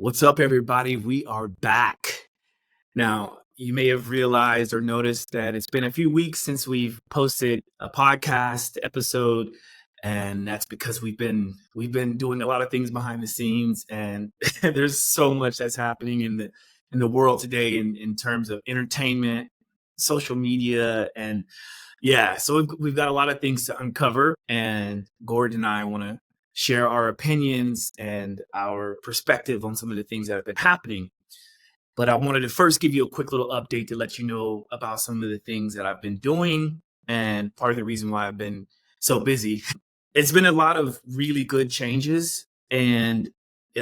What's up, everybody? We are back. Now, you may have realized or noticed that it's been a few weeks since we've posted a podcast episode, and that's because we've been doing a lot of things behind the scenes, and there's so much that's happening in the world today in terms of entertainment, social media, and yeah, so we've got a lot of things to uncover, and Gordon and I want to share our opinions and our perspective on some of the things that have been happening. But I wanted to first give you a quick little update to let you know about some of the things that I've been doing and part of the reason why I've been so busy. It's been a lot of really good changes, and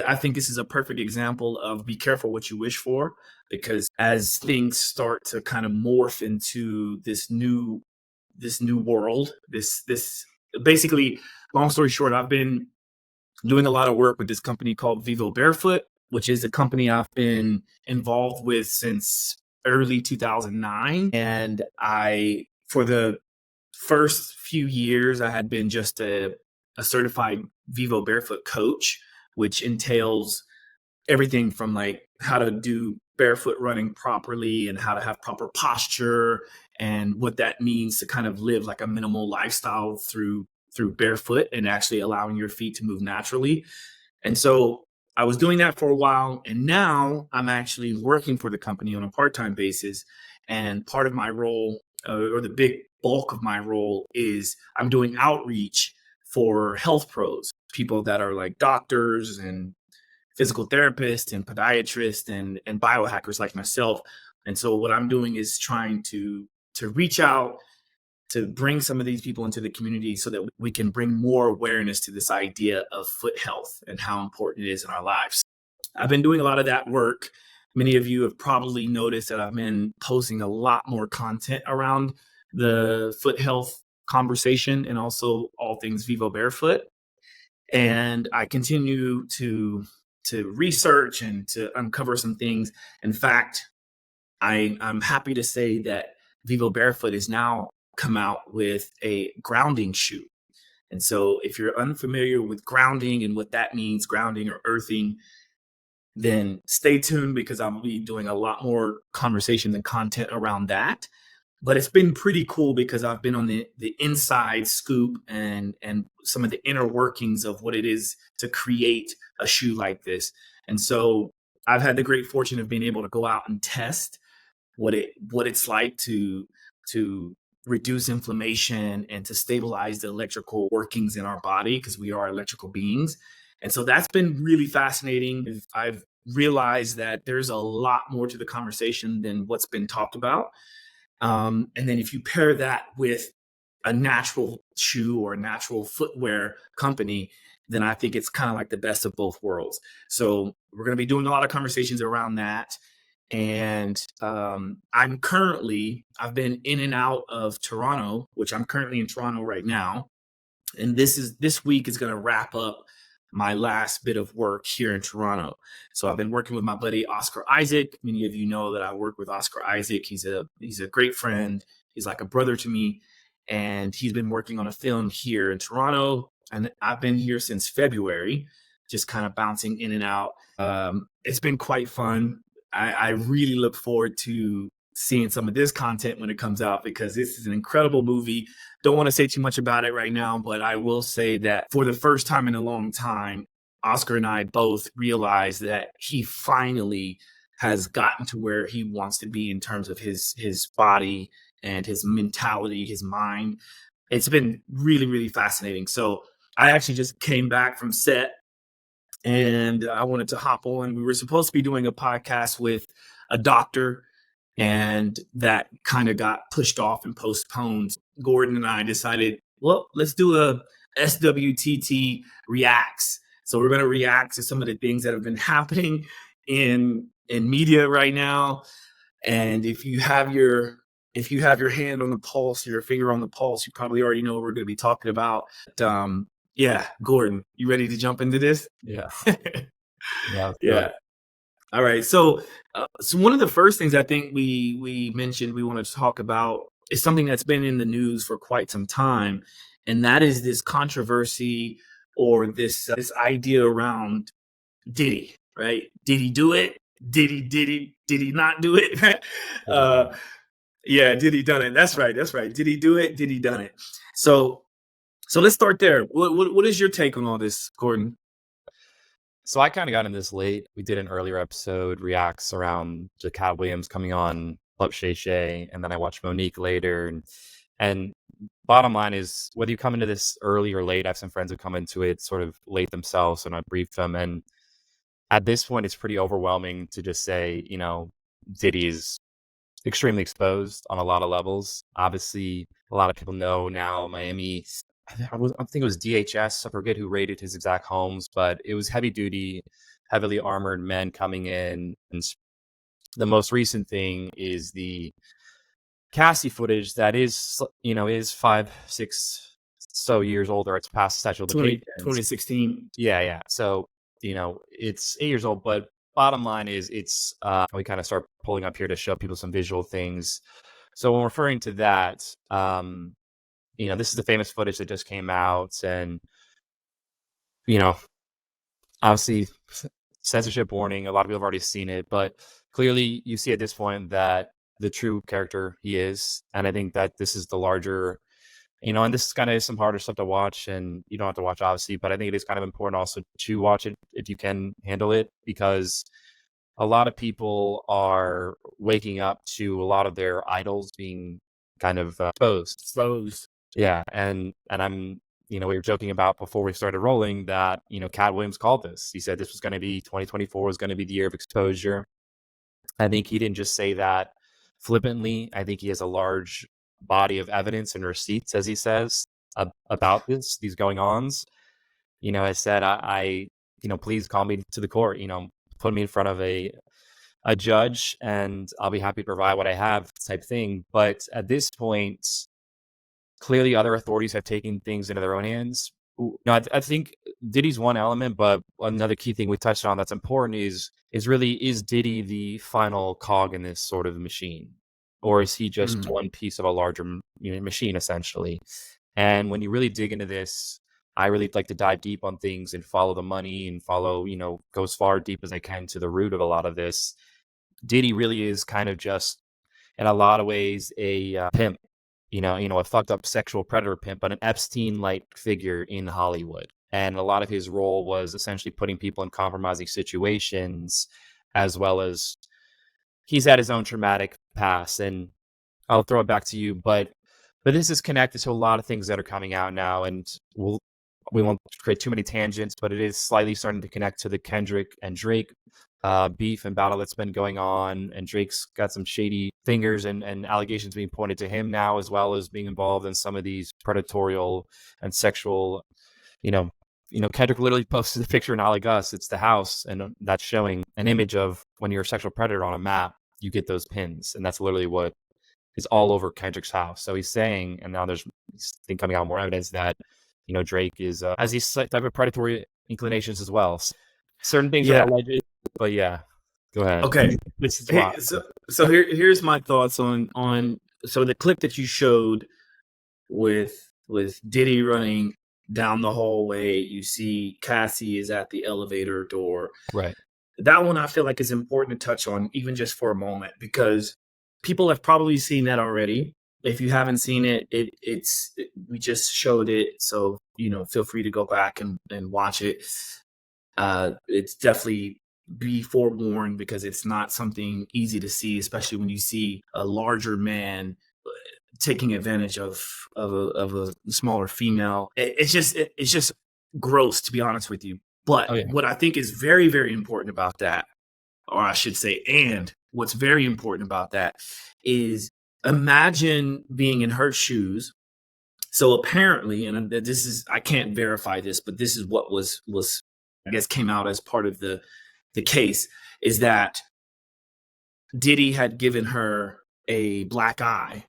I think this is a perfect example of be careful what you wish for, because as things start to kind of morph into this new world, this basically, long story short, I've been doing a lot of work with this company called Vivo Barefoot, which is a company I've been involved with since early 2009. And for the first few years, I had been just a certified Vivo Barefoot coach, which entails everything from like how to do barefoot running properly and how to have proper posture and what that means to kind of live like a minimal lifestyle through barefoot and actually allowing your feet to move naturally. And so I was doing that for a while, and now I'm actually working for the company on a part-time basis. And part of my role, or the big bulk of my role, is I'm doing outreach for health pros, people that are like doctors and physical therapists and podiatrists and biohackers like myself. And so what I'm doing is trying to reach out to bring some of these people into the community so that we can bring more awareness to this idea of foot health and how important it is in our lives. I've been doing a lot of that work. Many of you have probably noticed that I've been posting a lot more content around the foot health conversation and also all things Vivo Barefoot. And I continue to research and to uncover some things. In fact, I'm happy to say that Vivo Barefoot is now come out with a grounding shoe. And so if you're unfamiliar with grounding and what that means, grounding or earthing, then stay tuned because I'll be doing a lot more conversation and content around that. But it's been pretty cool because I've been on the inside scoop and some of the inner workings of what it is to create a shoe like this. And so I've had the great fortune of being able to go out and test what it's like to reduce inflammation and to stabilize the electrical workings in our body, because we are electrical beings. And so that's been really fascinating. I've realized that there's a lot more to the conversation than what's been talked about. And then if you pair that with a natural shoe or a natural footwear company, then I think it's kind of like the best of both worlds. So we're going to be doing a lot of conversations around that. And I've been in and out of Toronto, which I'm currently in Toronto right now. And this week is going to wrap up my last bit of work here in Toronto. So I've been working with my buddy Oscar Isaac. Many of you know that I work with Oscar Isaac. He's a great friend. He's like a brother to me, and he's been working on a film here in Toronto. And I've been here since February, just kind of bouncing in and out. It's been quite fun. I really look forward to seeing some of this content when it comes out, because this is an incredible movie. Don't want to say too much about it right now, but I will say that for the first time in a long time, Oscar and I both realized that he finally has gotten to where he wants to be in terms of his body and his mentality, his mind. It's been really, really fascinating. So I actually just came back from set and I wanted to hop on. We were supposed to be doing a podcast with a doctor, and that kind of got pushed off and postponed. Gordon and I decided, well, let's do a SWTT reacts. So we're going to react to some of the things that have been happening in media right now. And if you have your hand on the pulse, your finger on the pulse, you probably already know what we're going to be talking about. Yeah, Gordon, you ready to jump into this? Yeah. Yeah. All right. So one of the first things I think we mentioned we want to talk about is something that's been in the news for quite some time, and that is this controversy or this idea around Diddy, right? Did he do it? Did he not do it? Yeah, did he done it? That's right. Did he do it? Did he done it? So let's start there. What is your take on all this, Gordon? So I kind of got in this late. We did an earlier episode, reacts around to Cat Williams coming on Club Shay Shay, and then I watched Monique later. And bottom line is, whether you come into this early or late, I have some friends who come into it sort of late themselves, and I briefed them. And at this point, it's pretty overwhelming to just say, Diddy is extremely exposed on a lot of levels. Obviously, a lot of people know now Miami. I think it was DHS. I forget who raided his exact homes, but it was heavy duty, heavily armored men coming in. And the most recent thing is the Cassie footage that is 5-6 so years older. It's past statute of limitations. 2016. Yeah. So, it's 8 years old, but bottom line is it's we kind of start pulling up here to show people some visual things. So when referring to that, this is the famous footage that just came out, and obviously censorship warning. A lot of people have already seen it, but clearly you see at this point that the true character he is, and I think that this is the larger, and this is kind of some harder stuff to watch, and you don't have to watch obviously, but I think it is kind of important also to watch it if you can handle it, because a lot of people are waking up to a lot of their idols being kind of exposed. Yeah, and I'm, we were joking about before we started rolling that, Cat Williams called this. He said this was going to be 2024 was going to be the year of exposure. I think he didn't just say that flippantly. I think he has a large body of evidence and receipts, as he says, about these going-ons. I said, I please call me to the court, put me in front of a judge, and I'll be happy to provide what I have, type thing. But at this point, clearly other authorities have taken things into their own hands. I think Diddy's one element, but another key thing we touched on that's important is Diddy the final cog in this sort of machine, or is he just one piece of a larger machine, essentially? And when you really dig into this, I really like to dive deep on things and follow the money and go as far deep as I can to the root of a lot of this. Diddy really is kind of just, in a lot of ways, a pimp, a fucked up sexual predator pimp, but an Epstein-like figure in Hollywood. And a lot of his role was essentially putting people in compromising situations, as well as he's had his own traumatic past. And I'll throw it back to you, but this is connected to a lot of things that are coming out now, and we won't create too many tangents, but it is slightly starting to connect to the Kendrick and Drake beef and battle that's been going on. And Drake's got some shady fingers and allegations being pointed to him now, as well as being involved in some of these predatorial and sexual, Kendrick literally posted a picture in Ali Gus. It's the house, and that's showing an image of when you're a sexual predator on a map, you get those pins. And that's literally what is all over Kendrick's house. So he's saying, and now there's coming out more evidence that, Drake is has these type of predatory inclinations as well. Certain things are alleged, but yeah, go ahead. Okay. So here's my thoughts on so the clip that you showed with Diddy running down the hallway. You see Cassie is at the elevator door. Right. That one I feel like is important to touch on, even just for a moment, because people have probably seen that already. If you haven't seen it, we just showed it, so feel free to go back and watch it. It's definitely, be forewarned, because it's not something easy to see, especially when you see a larger man taking advantage of a smaller female. It's just gross, to be honest with you. But what I think is very, very important about that, or I should say, and what's very important about that is, imagine being in her shoes. So apparently, and this is, I can't verify this, but this is what was I guess came out as part of the case, is that Diddy had given her a black eye,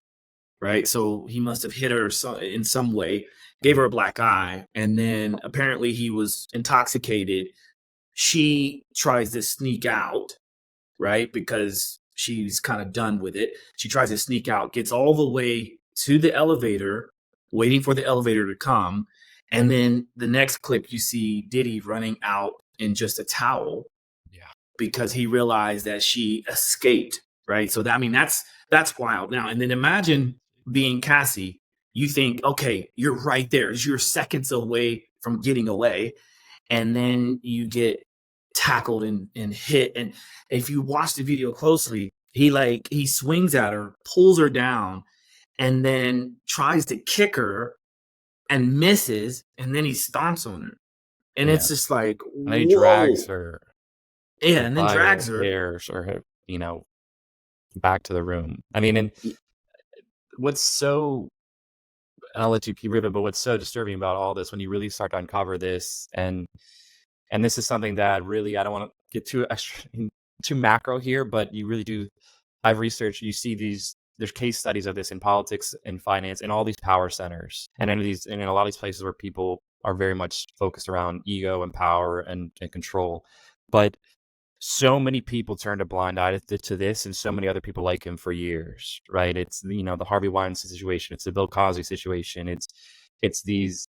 right? So he must have hit her in some way, gave her a black eye, and then apparently he was intoxicated. She tries to sneak out, right? Because she's kind of done with it. She tries to sneak out, gets all the way to the elevator, waiting for the elevator to come. And then the next clip, you see Diddy running out in just a towel. Yeah. because he realized that she escaped, right? So that, I mean, that's wild. Now, and then imagine being Cassie. You think, okay, you're right there. You're seconds away from getting away, and then you get tackled and hit. And if you watch the video closely, he swings at her, pulls her down, and then tries to kick her and misses, and then he stomps on her. And Yeah. it's just like, And he whoa. drags her Yeah, and then by drags her her. hairs or her, you know, back to the room. I mean, and what's so, and I'll let you keep ripping, but what's so disturbing about all this when you really start to uncover this, and this is something that really, I don't want to get too macro here, but you really do. I've researched, you see there's case studies of this in politics and finance and all these power centers, and in a lot of these places where people are very much focused around ego and power and control. But so many people turned a blind eye to this, and so many other people like him for years, right? It's, you know, the Harvey Weinstein situation, it's the Bill Cosby situation, it's these,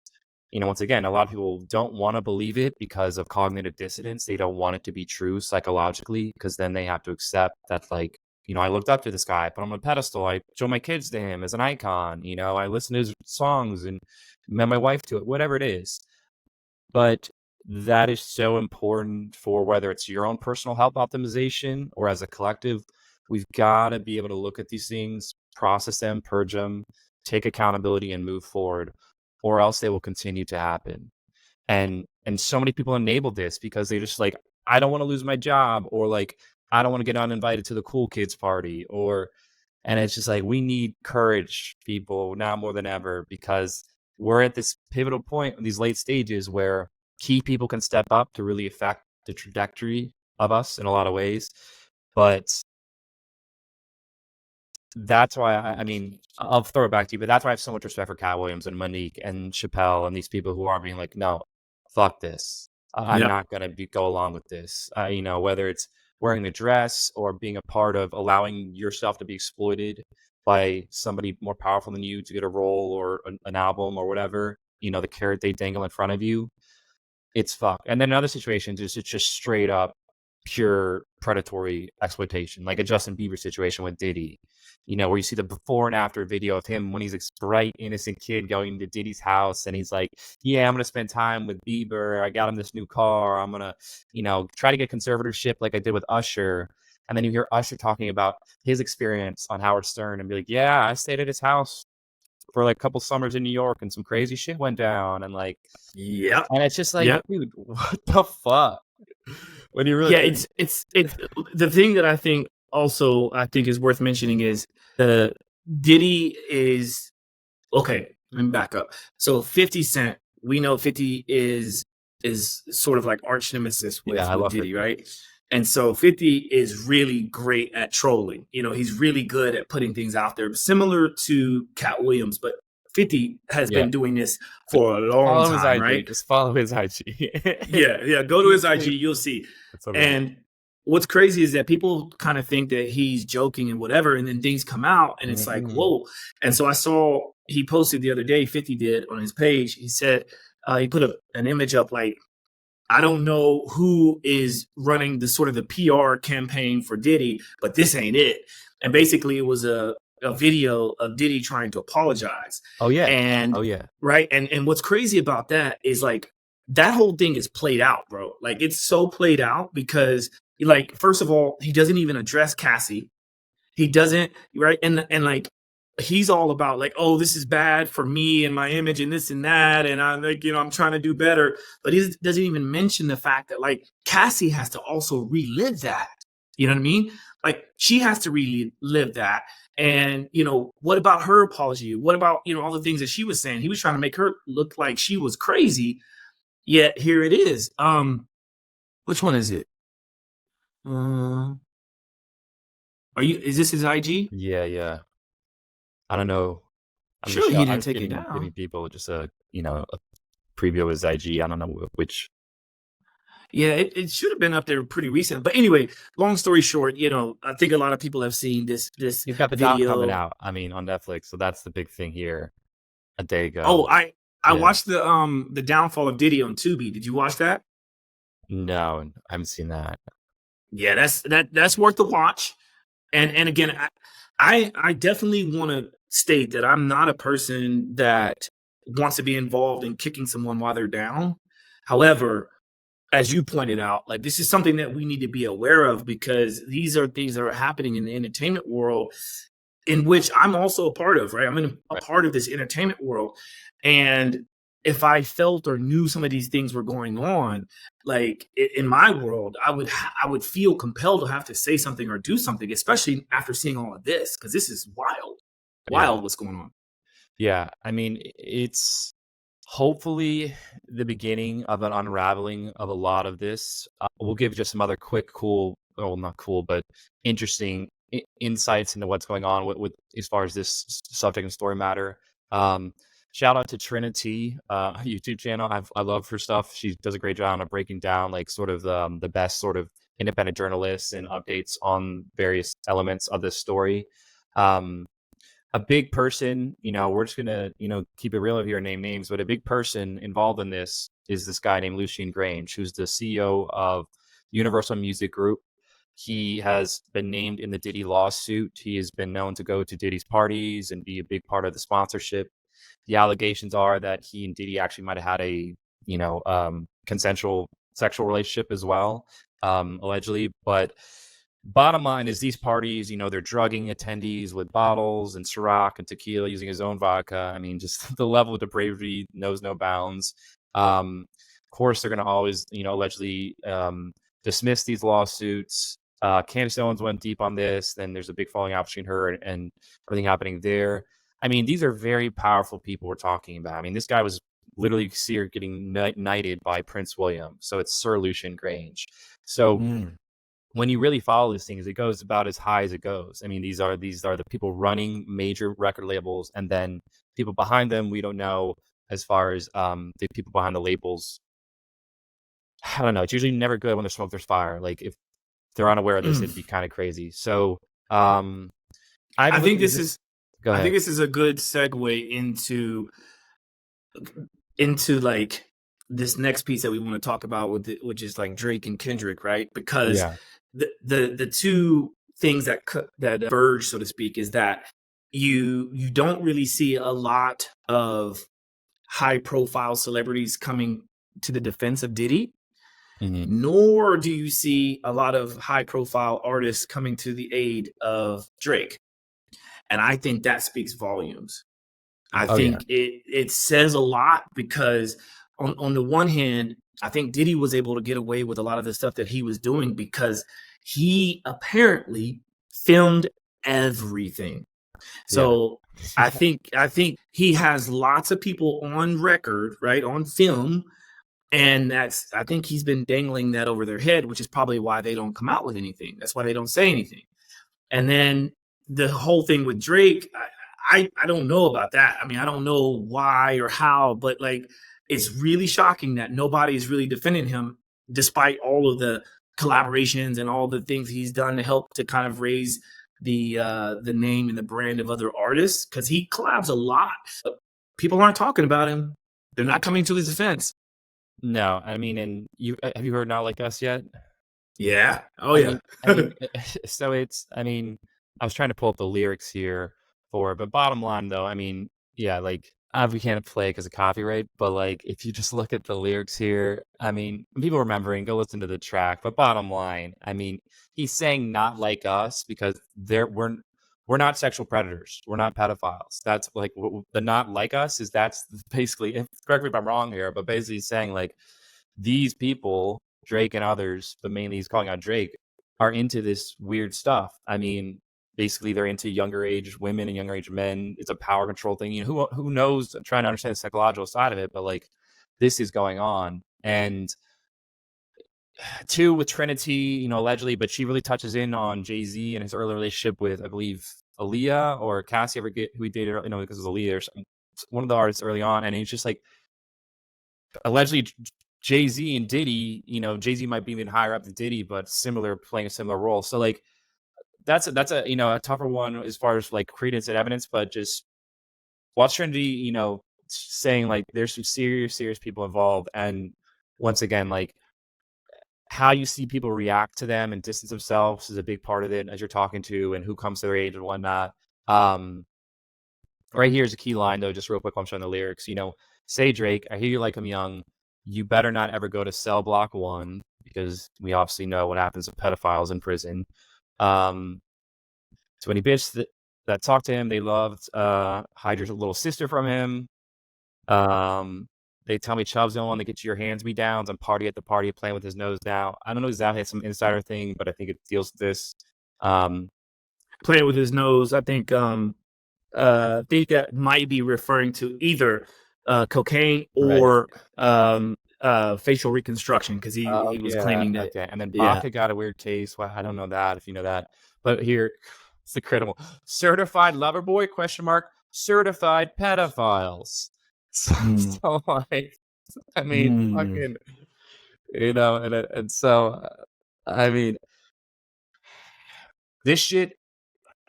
you know, once again, a lot of people don't want to believe it because of cognitive dissonance. They don't want it to be true psychologically, because then they have to accept that, like, you know, I looked up to this guy, I put him on a pedestal, I show my kids to him as an icon, you know, I listen to his songs and met my wife to it, whatever it is. But that is so important for whether it's your own personal health optimization or as a collective. We've got to be able to look at these things, process them, purge them, take accountability, and move forward, or else they will continue to happen. And so many people enable this because they just like, I don't want to lose my job, or like, I don't want to get uninvited to the cool kids party, and it's just like, we need courage, people, now more than ever, because we're at this pivotal point in these late stages where key people can step up to really affect the trajectory of us in a lot of ways. But that's why, I mean, I'll throw it back to you, but that's why I have so much respect for Cat Williams and Monique and Chappelle and these people who are being like, no, fuck this. I'm not going to go along with this. You know, whether it's wearing the dress or being a part of allowing yourself to be exploited by somebody more powerful than you to get a role or an album or whatever, you know, the carrot they dangle in front of you, it's fuck. And then in other situations, it's just straight up pure predatory exploitation, like a Justin Bieber situation with Diddy, you know, where you see the before and after video of him when he's a bright, innocent kid going to Diddy's house, and he's like, yeah, I'm going to spend time with Bieber. I got him this new car. I'm going to, you know, try to get conservatorship like I did with Usher. And then you hear Usher talking about his experience on Howard Stern and be like, yeah, I stayed at his house for like a couple summers in New York and some crazy shit went down. And like, Yep. and it's just like, dude, what the fuck? When you really, it's the thing that I think is worth mentioning is the Diddy is okay. Let me back up. So 50 Cent, we know 50 is sort of like arch nemesis with Diddy, 50. right? And so 50 is really great at trolling. You know, he's really good at putting things out there, similar to Cat Williams, but 50 has been doing this for a long time, right? Just follow his IG. yeah. Go to his IG, you'll see. And what's crazy is that people kind of think that he's joking and whatever, and then things come out, and it's like, whoa. And so I saw he posted the other day, 50 did, on his page. He said he put an image up like, I don't know who is running the sort of the PR campaign for Diddy, but this ain't it. And basically, it was a video of Diddy trying to apologize. Right. And what's crazy about that is like that whole thing is played out, bro. Like it's so played out because like, first of all, he doesn't even address Cassie. He doesn't. Right. And like, he's all about like, oh, this is bad for me and my image and this and that. And I'm like, you know, I'm trying to do better. But he doesn't even mention the fact that like Cassie has to also relive that. You know what I mean? Like she has to relive that. And, you know, what about her apology? What about, you know, all the things that she was saying? He was trying to make her look like she was crazy. Yet here it is. Which one is it? Is this his IG? Yeah. I don't know. I'm sure he didn't take it down. Giving people just a preview of his IG. I don't know which. Yeah, it should have been up there pretty recent. But anyway, long story short, you know, I think a lot of people have seen this. You've got the doc coming out. I mean, on Netflix. So that's the big thing here. A day ago. Oh, I watched the downfall of Diddy on Tubi. Did you watch that? No, I haven't seen that. Yeah, that's worth the watch. And again, I definitely want to state that I'm not a person that wants to be involved in kicking someone while they're down. However, as you pointed out, like this is something that we need to be aware of because these are things that are happening in the entertainment world in which I'm also a part of, right? I'm in a Right. part of this entertainment world. And if I felt or knew some of these things were going on, like in my world, I would feel compelled to have to say something or do something, especially after seeing all of this, because this is Yeah. wild what's going on. Yeah. I mean, it's hopefully the beginning of an unraveling of a lot of this. We'll give just some other quick, cool, well, not cool, but interesting insights into what's going on with as far as this subject and story matter. Um, Shout out to Trinity, YouTube channel. I love her stuff. She does a great job of breaking down like sort of the best sort of independent journalists and updates on various elements of this story. Um, a big person, we're just gonna, keep it real here, name names, but a big person involved in this is this guy named Lucien Grange, who's the CEO of Universal Music Group. He has been named in the Diddy lawsuit. He has been known to go to Diddy's parties and be a big part of the sponsorship. The allegations are that he and Diddy actually might have had a, consensual sexual relationship as well, allegedly. But bottom line is these parties, they're drugging attendees with bottles and Ciroc and tequila using his own vodka. I mean, just the level of depravity knows no bounds. Of course, they're going to always, allegedly dismiss these lawsuits. Candace Owens went deep on this. Then there's a big falling out between her and everything happening there. I mean, these are very powerful people we're talking about. I mean, this guy was literally getting knighted by Prince William. So it's Sir Lucian Grange. So when you really follow these things, it goes about as high as it goes. I mean, these are the people running major record labels, and then people behind them we don't know as far as the people behind the labels. I don't know. It's usually never good when there's smoke, there's fire. Like if they're unaware of this, it'd be kind of crazy. So I've I been think looking at this this. is Go I think ahead. this is a good segue into like this next piece that we want to talk about with it, which is like Drake and Kendrick, right? Because Yeah. the two things that verge, so to speak, is that you don't really see a lot of high profile celebrities coming to the defense of Diddy, Mhm. nor do you see a lot of high profile artists coming to the aid of Drake. And I think that speaks volumes. I Oh yeah. think it says a lot because on the one hand, I think Diddy was able to get away with a lot of the stuff that he was doing because he apparently filmed everything. Yeah. So I think he has lots of people on record, right, on film, and I think he's been dangling that over their head, which is probably why they don't come out with anything. That's why they don't say anything. And then the whole thing with Drake, I don't know about that. I mean, I don't know why or how, but like it's really shocking that nobody is really defending him despite all of the collaborations and all the things he's done to help to kind of raise the name and the brand of other artists because he collabs a lot. But people aren't talking about him. They're not coming to his defense. No, I mean, and you have you heard Not Like Us yet? Yeah. Oh I yeah. mean, so it's, I mean, I was trying to pull up the lyrics here but bottom line though, I mean, yeah, like, we can't play because of copyright, but like, if you just look at the lyrics here, I mean, people remembering, go listen to the track. But bottom line, I mean, he's saying not like us because we're not sexual predators, we're not pedophiles. That's like the not like us is that's basically. Correct me if I'm wrong here, but basically saying like these people, Drake and others, but mainly he's calling out Drake, are into this weird stuff. I mean, basically they're into younger age women and younger age men. It's a power control thing. You know, who knows? I'm trying to understand the psychological side of it, but like this is going on. And two with Trinity, allegedly, but she really touches in on Jay-Z and his early relationship with, I believe, Aaliyah or Cassie, I forget who he dated, because it was Aaliyah or something, one of the artists early on. And he's just like, allegedly Jay-Z and Diddy, Jay-Z might be even higher up than Diddy, but playing a similar role. So like that's a a tougher one as far as like credence and evidence, but just watch Trinity, saying like there's some serious people involved. And once again, like how you see people react to them and distance themselves is a big part of it as you're talking to, and who comes to their age and whatnot. Right here's a key line though, just real quick while I'm showing the lyrics. Say Drake, I hear you like I'm young. You better not ever go to cell block 1, because we obviously know what happens to pedophiles in prison. So any bitch that talked to him, they loved hide your little sister from him. They tell me Chubb's the only one that gets your hands me downs and party at the party playing with his nose down. I don't know exactly, it's some insider thing, but I think it deals with this. Playing with his nose, I think that might be referring to either cocaine or facial reconstruction, because he was claiming that. Okay. And then Baca got a weird case. Well, I don't know that if you know that, but here it's incredible. Certified lover boy ? Certified pedophiles. So like, I mean, fucking, and so I mean, this shit.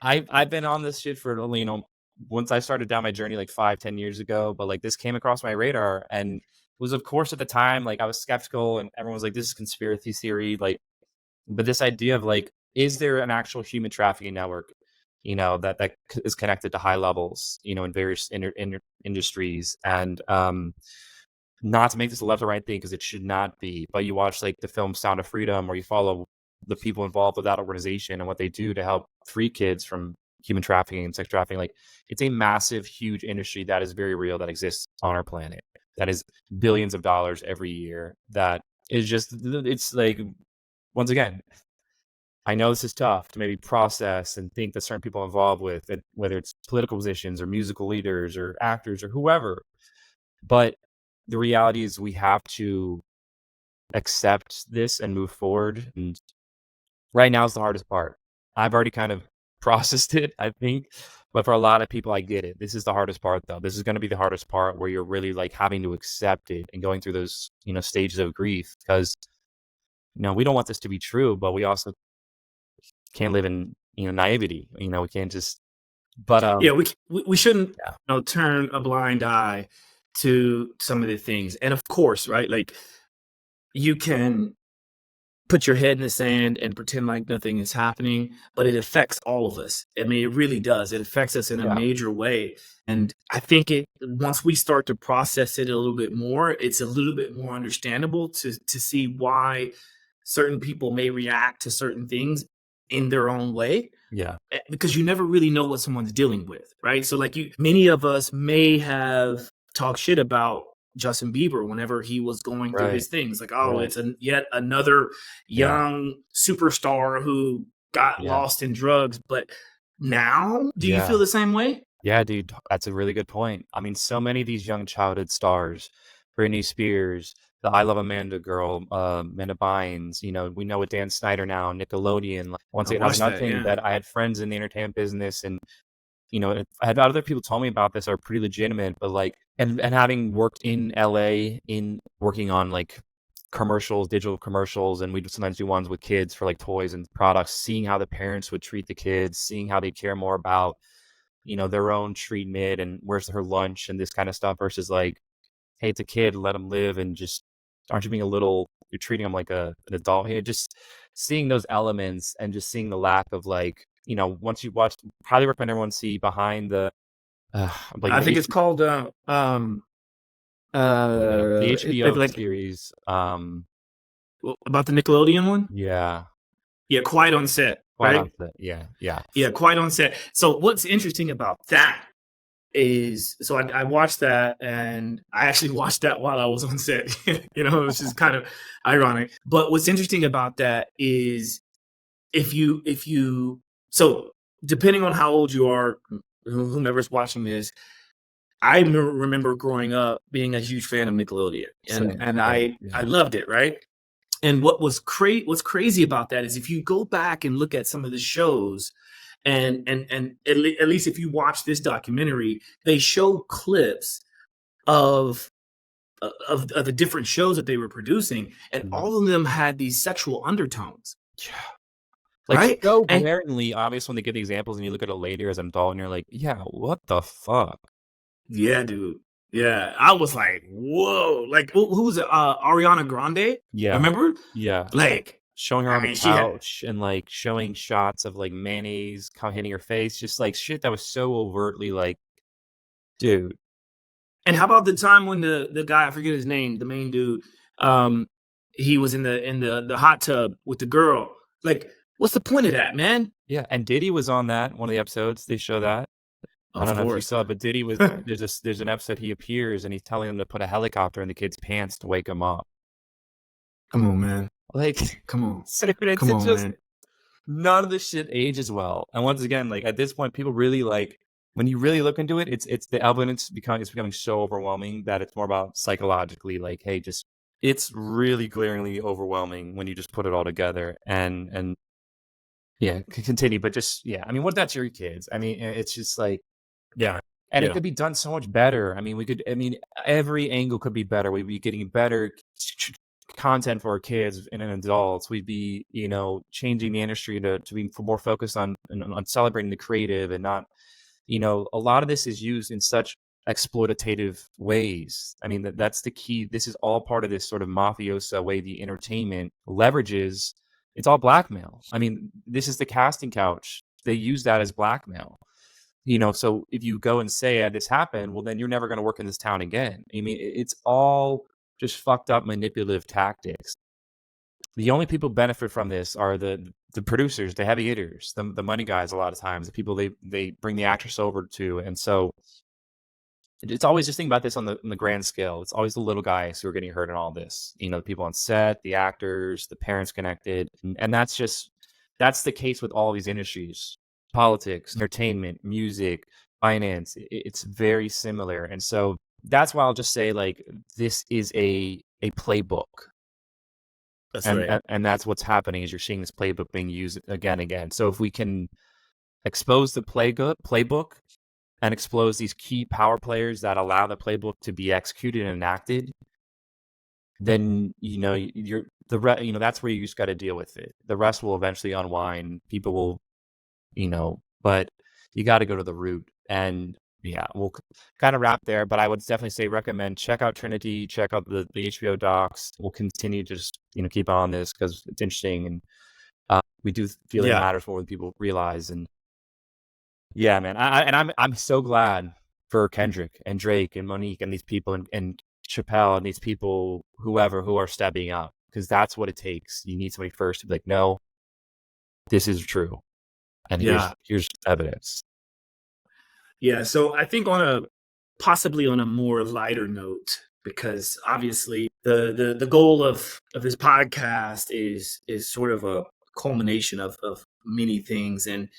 I've been on this shit for once I started down my journey like 5-10 years ago, but like this came across my radar and was, of course, at the time, like I was skeptical and everyone was like, this is conspiracy theory. Like, but this idea of like, is there an actual human trafficking network, that is connected to high levels, in various industries, and not to make this a left or right thing, because it should not be, but you watch like the film Sound of Freedom, or you follow the people involved with that organization and what they do to help free kids from human trafficking and sex trafficking. Like, it's a massive, huge industry that is very real, that exists on our planet, that is billions of dollars every year, that is just, it's like, once again, I know this is tough to maybe process and think that certain people involved with it, whether it's political positions or musical leaders or actors or whoever, but the reality is we have to accept this and move forward. And right now is the hardest part. I've already kind of processed it, I think, but for a lot of people, I get it. This is the hardest part, though. This is going to be the hardest part, where you're really like having to accept it and going through those, stages of grief, because, we don't want this to be true, but we also can't live in, naivety. We can't just, but we shouldn't turn a blind eye to some of the things. And of course, right, like, you can put your head in the sand and pretend like nothing is happening, but it affects all of us. I mean, it really does. It affects us in a major way. And I think once we start to process it a little bit more, it's a little bit more understandable to see why certain people may react to certain things in their own way. Yeah. Because you never really know what someone's dealing with, right? So like, many of us may have talked shit about Justin Bieber whenever he was going through his things, like, it's yet another young superstar who got lost in drugs. But now, do you feel the same way? Yeah, dude, that's a really good point. I mean, so many of these young childhood stars, Britney Spears, the I Love Amanda girl, Amanda Bynes, we know with Dan Snyder now, Nickelodeon. Like, once again, that's another thing that I had friends in the entertainment business, and I had other people tell me about this are pretty legitimate, but like, and having worked in LA, working on like commercials, digital commercials, and we'd sometimes do ones with kids for like toys and products, seeing how the parents would treat the kids, seeing how they care more about, their own treatment and where's her lunch and this kind of stuff, versus like, hey, it's a kid, let them live, and just, aren't you being you're treating them like an adult here? Just seeing those elements and just seeing the lack of like, once you watch, highly recommend everyone see Behind the, I think it's called the HBO series. About the Nickelodeon one? Yeah. Yeah, Quiet on Set. Quiet right? on Set. Yeah. Yeah, Quiet on Set. So what's interesting about that is, so I watched that, and I actually watched that while I was on set, which is kind of ironic. But what's interesting about that is, so depending on how old you are, whomever's watching this, I remember growing up being a huge fan of Nickelodeon, and I loved it, right? And what's crazy about that is, if you go back and look at some of the shows, and at least if you watch this documentary, they show clips of the different shows that they were producing, and all of them had these sexual undertones. Yeah. Like, right? So glaringly obvious when they give the examples, and you look at it later as an adult, and you're like, yeah, what the fuck? Yeah, dude. Yeah, I was like, whoa, like who's it? Ariana Grande? Yeah, Remember? yeah. Like, Showing her I on the mean, she had, couch and like showing shots of like mayonnaise hitting her face, just like shit that was so overtly like, dude. and how about the time when the guy, I forget his name, the main dude, um, he was in the hot tub with the girl. Like, what's the point of that, man? Yeah, and Diddy was on that one of the episodes. They show that. I Of don't know if you course. saw it, but Diddy was there's an episode he appears and he's telling him to put a helicopter in the kid's pants to wake him up. Come on, man. Like, Come on. so it's Come on, just man. none of this shit ages well. And once again, like at this point, people really like when you really look into it, it's the evidence becoming so overwhelming that it's more about psychologically, like, hey, just it's really glaringly overwhelming when you just put it all together and yeah, continue. But just yeah, I mean, what that's your kids. I mean, it's just like Yeah. and it Yeah. could be done so much better. I mean, I mean, every angle could be better. We'd be getting better content for our kids and adults. We'd be, changing the industry to be more focused on celebrating the creative and not, a lot of this is used in such exploitative ways. I mean, that's the key. This is all part of this sort of mafioso way the entertainment leverages. It's all blackmail. I mean, this is the casting couch. They use that as blackmail. So if you go and say this happened, well, then you're never going to work in this town again. I mean, it's all just fucked up manipulative tactics. The only people benefit from this are the producers, the heavy hitters, the money guys. A lot of times, the people they bring the actress over to, and so it's always just think about this on the grand scale. It's always the little guys who are getting hurt in all this. The people on set, the actors, the parents connected, and that's the case with all these industries: politics, entertainment, music, finance. It's very similar, and so that's why I'll just say like this is a playbook. That's And, right. and that's what's happening is you're seeing this playbook being used again and again. So if we can expose the playbook and expose these key power players that allow the playbook to be executed and enacted, then you're that's where you just got to deal with it. The rest will eventually unwind. People will, but you got to go to the root. And yeah, we'll kind of wrap there. But I would definitely recommend check out Trinity, check out the HBO docs. We'll continue to just keep on this because it's interesting and we do feel it Yeah. matters more than people realize. And yeah, man, I'm so glad for Kendrick and Drake and Monique and these people and Chappelle and these people who are stepping up because that's what it takes. You need somebody first to be like, no, this is true, and Yeah. here's evidence. Yeah. So I think possibly on a more lighter note, because obviously the goal of this podcast is sort of a culmination of many things, and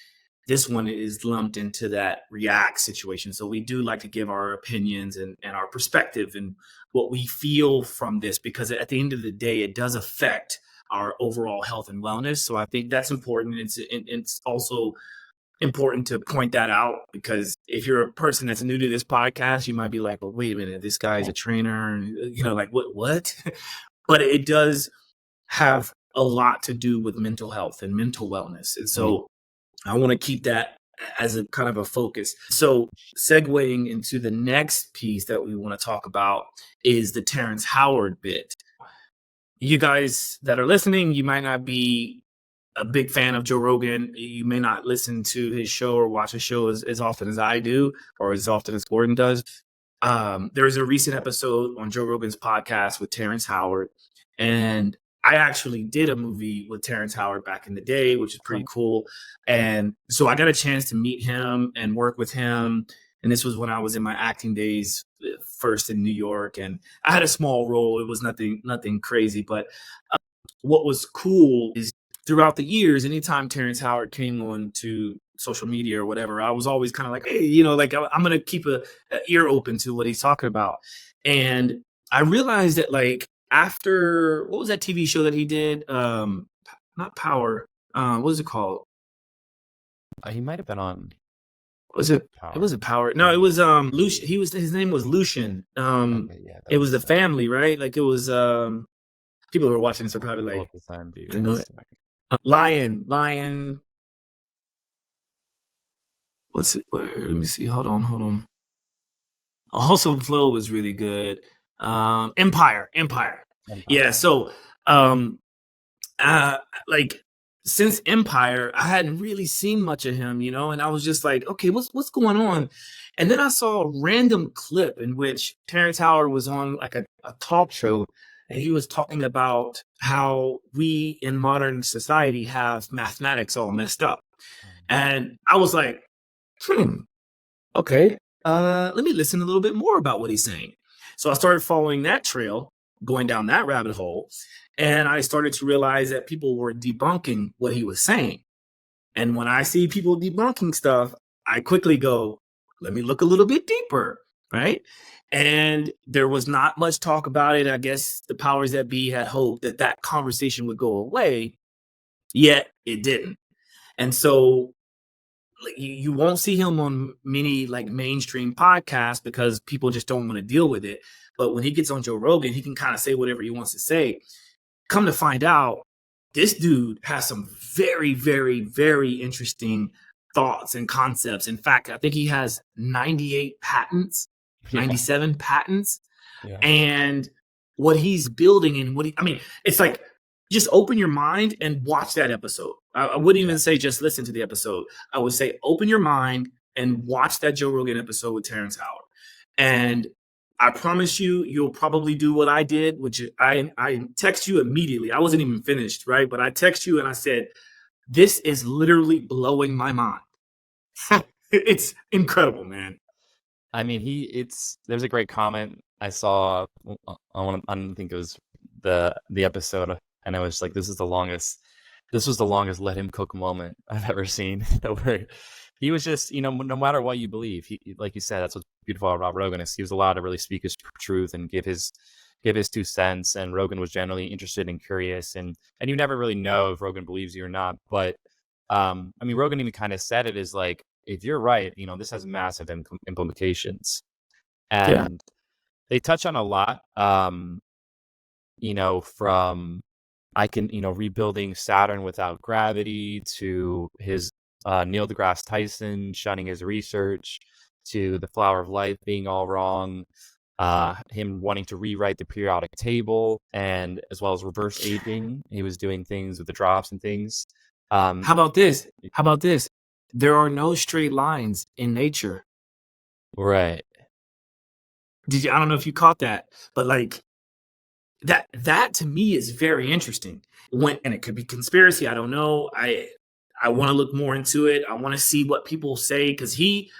this one is lumped into that react situation. So we do like to give our opinions and our perspective and what we feel from this, because at the end of the day, it does affect our overall health and wellness. So I think that's important. It's also important to point that out, because if you're a person that's new to this podcast, you might be like, well, wait a minute, this guy's a trainer, and like what? But it does have a lot to do with mental health and mental wellness. And so I want to keep that as a kind of a focus. So segueing into the next piece that we want to talk about is the Terrence Howard bit. You guys that are listening, you might not be a big fan of Joe Rogan. You may not listen to his show or watch his show as often as I do, or as often as Gordon does. There was a recent episode on Joe Rogan's podcast with Terrence Howard, and I actually did a movie with Terrence Howard back in the day, which is pretty cool. And so I got a chance to meet him and work with him. And this was when I was in my acting days, first in New York, and I had a small role. It was nothing crazy, but what was cool is throughout the years, anytime Terrence Howard came on to social media or whatever, I was always kind of like, hey, like I'm going to keep a ear open to what he's talking about. And I realized that like after, what was that TV show that he did? Not Power. What was it called? He might have been on. Was it? Power. It wasn't Power. No, it was Lucian. His name was Lucian. Okay, yeah, it was the family, right? Like it was people who are watching this are probably like, Lion. What's it? Let me see. Hold on. Also, Flow was really good. Empire. Empire. Yeah. So, um, uh, like since Empire, I hadn't really seen much of him, and I was just like, okay, what's going on? And then I saw a random clip in which Terrence Howard was on like a talk show, and he was talking about how we in modern society have mathematics all messed up. And I was like, hmm, okay, let me listen a little bit more about what he's saying. So I started following that trail, going down that rabbit hole, and I started to realize that people were debunking what he was saying. And when I see people debunking stuff, I quickly go, let me look a little bit deeper, right? And there was not much talk about it. I guess the powers that be had hoped that that conversation would go away, yet it didn't. And so like, you won't see him on many like mainstream podcasts because people just don't want to deal with it. But when he gets on Joe Rogan, he can kind of say whatever he wants to say. Come to find out, this dude has some very, very, very interesting thoughts and concepts. In fact, I think he has 98 patents, Yeah. 97 patents. Yeah. And what he's building and I mean, it's like just open your mind and watch that episode. I wouldn't even say just listen to the episode. I would say open your mind and watch that Joe Rogan episode with Terrence Howard. And I promise you, you'll probably do what I did, which I text you immediately. I wasn't even finished, right? But I text you and I said, this is literally blowing my mind. It's incredible, man. I mean, there's a great comment I saw. I don't think it was the episode, and I was like, this was the longest let him cook moment I've ever seen. Where he was just, no matter what you believe, he, like you said, that's what's beautiful about Rob Rogan is he was allowed to really speak his truth and give his 2 cents. And Rogan was generally interested and curious, and you never really know if Rogan believes you or not. But I mean, Rogan even kind of said it is like, if you're right, this has massive implications, Yeah. and they touch on a lot. From rebuilding Saturn without gravity to his Neil deGrasse Tyson shunning his research to the Flower of Life being all wrong, him wanting to rewrite the periodic table, and as well as reverse aging. He was doing things with the drops and things. How about this? There are no straight lines in nature. Right. I don't know if you caught that, but like that to me is very interesting. And it could be conspiracy. I don't know. I want to look more into it. I want to see what people say because he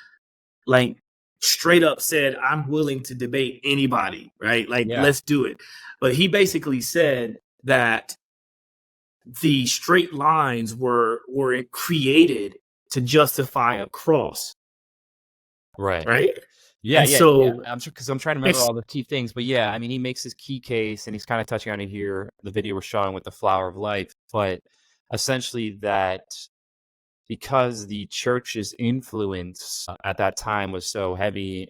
like straight up said, I'm willing to debate anybody, right? Like, Yeah. let's do it. But he basically said that the straight lines were created to justify a cross. Right. Right. Yeah. And Yeah. so I'm sure because I'm trying to remember all the key things, but yeah, I mean, he makes his key case, and he's kind of touching on it here. The video we're showing with the Flower of Life, but essentially that because the church's influence at that time was so heavy,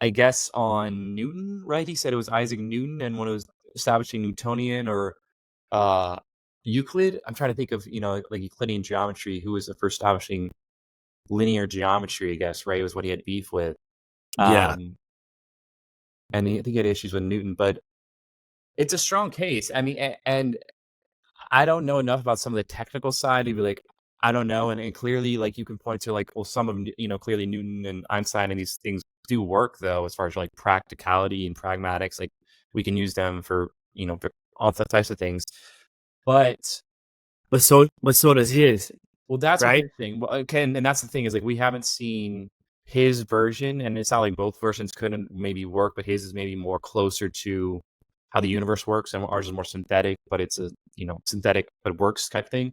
I guess on Newton, right? He said it was Isaac Newton, and when it was establishing Newtonian or Euclid, I'm trying to think of like Euclidean geometry, who was the first establishing linear geometry, I guess, right? It was what he had beef with. yeah. And I think he had issues with Newton, but it's a strong case. I mean, and I don't know enough about some of the technical side to be like, I don't know. And clearly, like, you can point to like, well, some of, clearly Newton and Einstein and these things do work though, as far as like practicality and pragmatics. Like, we can use them for, for all types of things. But so does his. Well, that's right. What thing. Well, okay, and that's the thing is like we haven't seen his version, and it's not like both versions couldn't maybe work, but his is maybe more closer to how the universe works, and ours is more synthetic, but it's a synthetic but works type thing.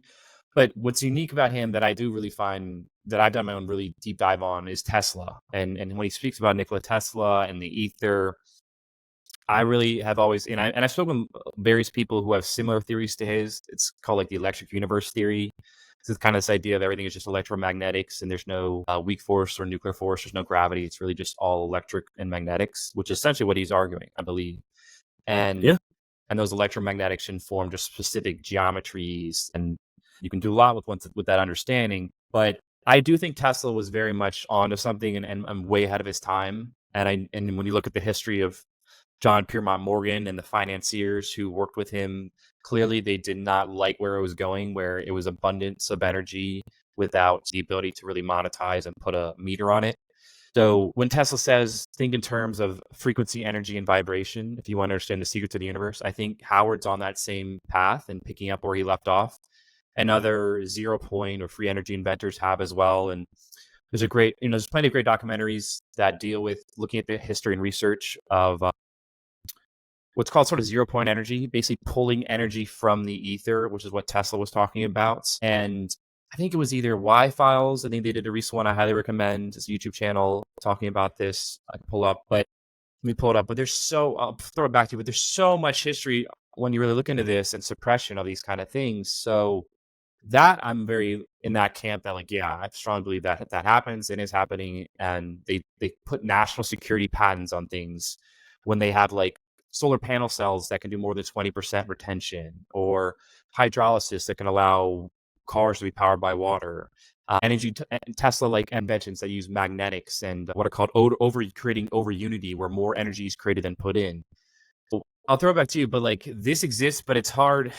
But what's unique about him that I do really find that I've done my own really deep dive on is Tesla, and when he speaks about Nikola Tesla and the ether, I really have always, and I've spoken with various people who have similar theories to his. It's called like the electric universe theory. It's kind of this idea that everything is just electromagnetics and there's no weak force or nuclear force. There's no gravity. It's really just all electric and magnetics, which is essentially what he's arguing, I believe. And those electromagnetics inform just specific geometries, and you can do a lot with that understanding. But I do think Tesla was very much onto something and way ahead of his time. And when you look at the history of John Piermont Morgan and the financiers who worked with him, clearly they did not like where it was going, where it was abundance of energy without the ability to really monetize and put a meter on it. So when Tesla says, think in terms of frequency, energy, and vibration, if you want to understand the secret to the universe, I think Howard's on that same path and picking up where he left off. And other zero point or free energy inventors have as well. And there's there's plenty of great documentaries that deal with looking at the history and research of what's called sort of zero point energy, basically pulling energy from the ether, which is what Tesla was talking about. And I think it was either Y Files. I think they did a recent one I highly recommend. It's a YouTube channel talking about this. I can pull up, but let me pull it up. But I'll throw it back to you, but there's so much history when you really look into this and suppression of these kind of things. So that I'm very in that camp that like, yeah, I strongly believe that happens and is happening. And they put national security patents on things when they have like solar panel cells that can do more than 20% retention, or hydrolysis that can allow cars to be powered by water, Tesla like inventions that use magnetics and what are called creating over unity, where more energy is created than put in. So I'll throw it back to you, but like this exists, but it's hard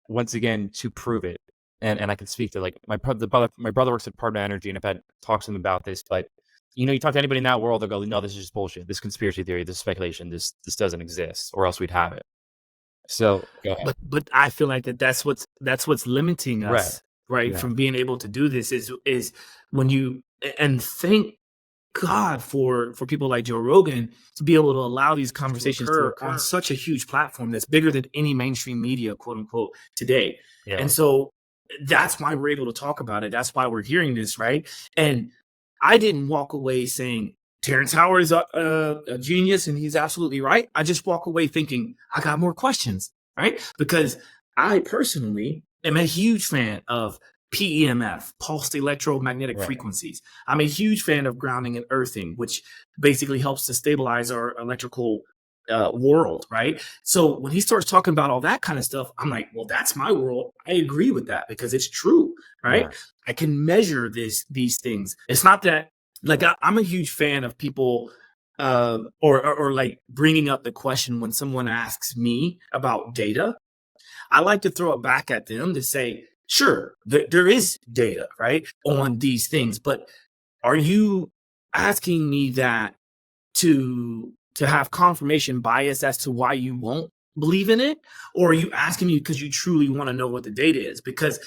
once again to prove it. And I can speak to like my brother works at Partner Energy, and I've had talks to him about this, but you talk to anybody in that world, they'll go, no, this is just bullshit. This conspiracy theory, this speculation, this doesn't exist, or else we'd have it. So go ahead. But I feel like that's what's limiting us, right? Yeah. From being able to do this is when and thank God for people like Joe Rogan to be able to allow these conversations to occur on such a huge platform that's bigger than any mainstream media, quote unquote, today. Yeah. And so that's why we're able to talk about it. That's why we're hearing this, right? And I didn't walk away saying Terrence Howard is a genius and he's absolutely right. I just walk away thinking I got more questions, right? Because I personally am a huge fan of PEMF, pulsed electromagnetic frequencies. I'm a huge fan of grounding and earthing, which basically helps to stabilize our electrical world, right? So when he starts talking about all that kind of stuff, I'm like, well, that's my world. I agree with that because it's true, right? Yeah. I can measure these things. It's not that like I'm a huge fan of people or like bringing up the question when someone asks me about data. I like to throw it back at them to say, sure, there is data, right, on these things, but are you asking me that to have confirmation bias as to why you won't believe in it? Or are you asking me because you truly want to know what the data is? Because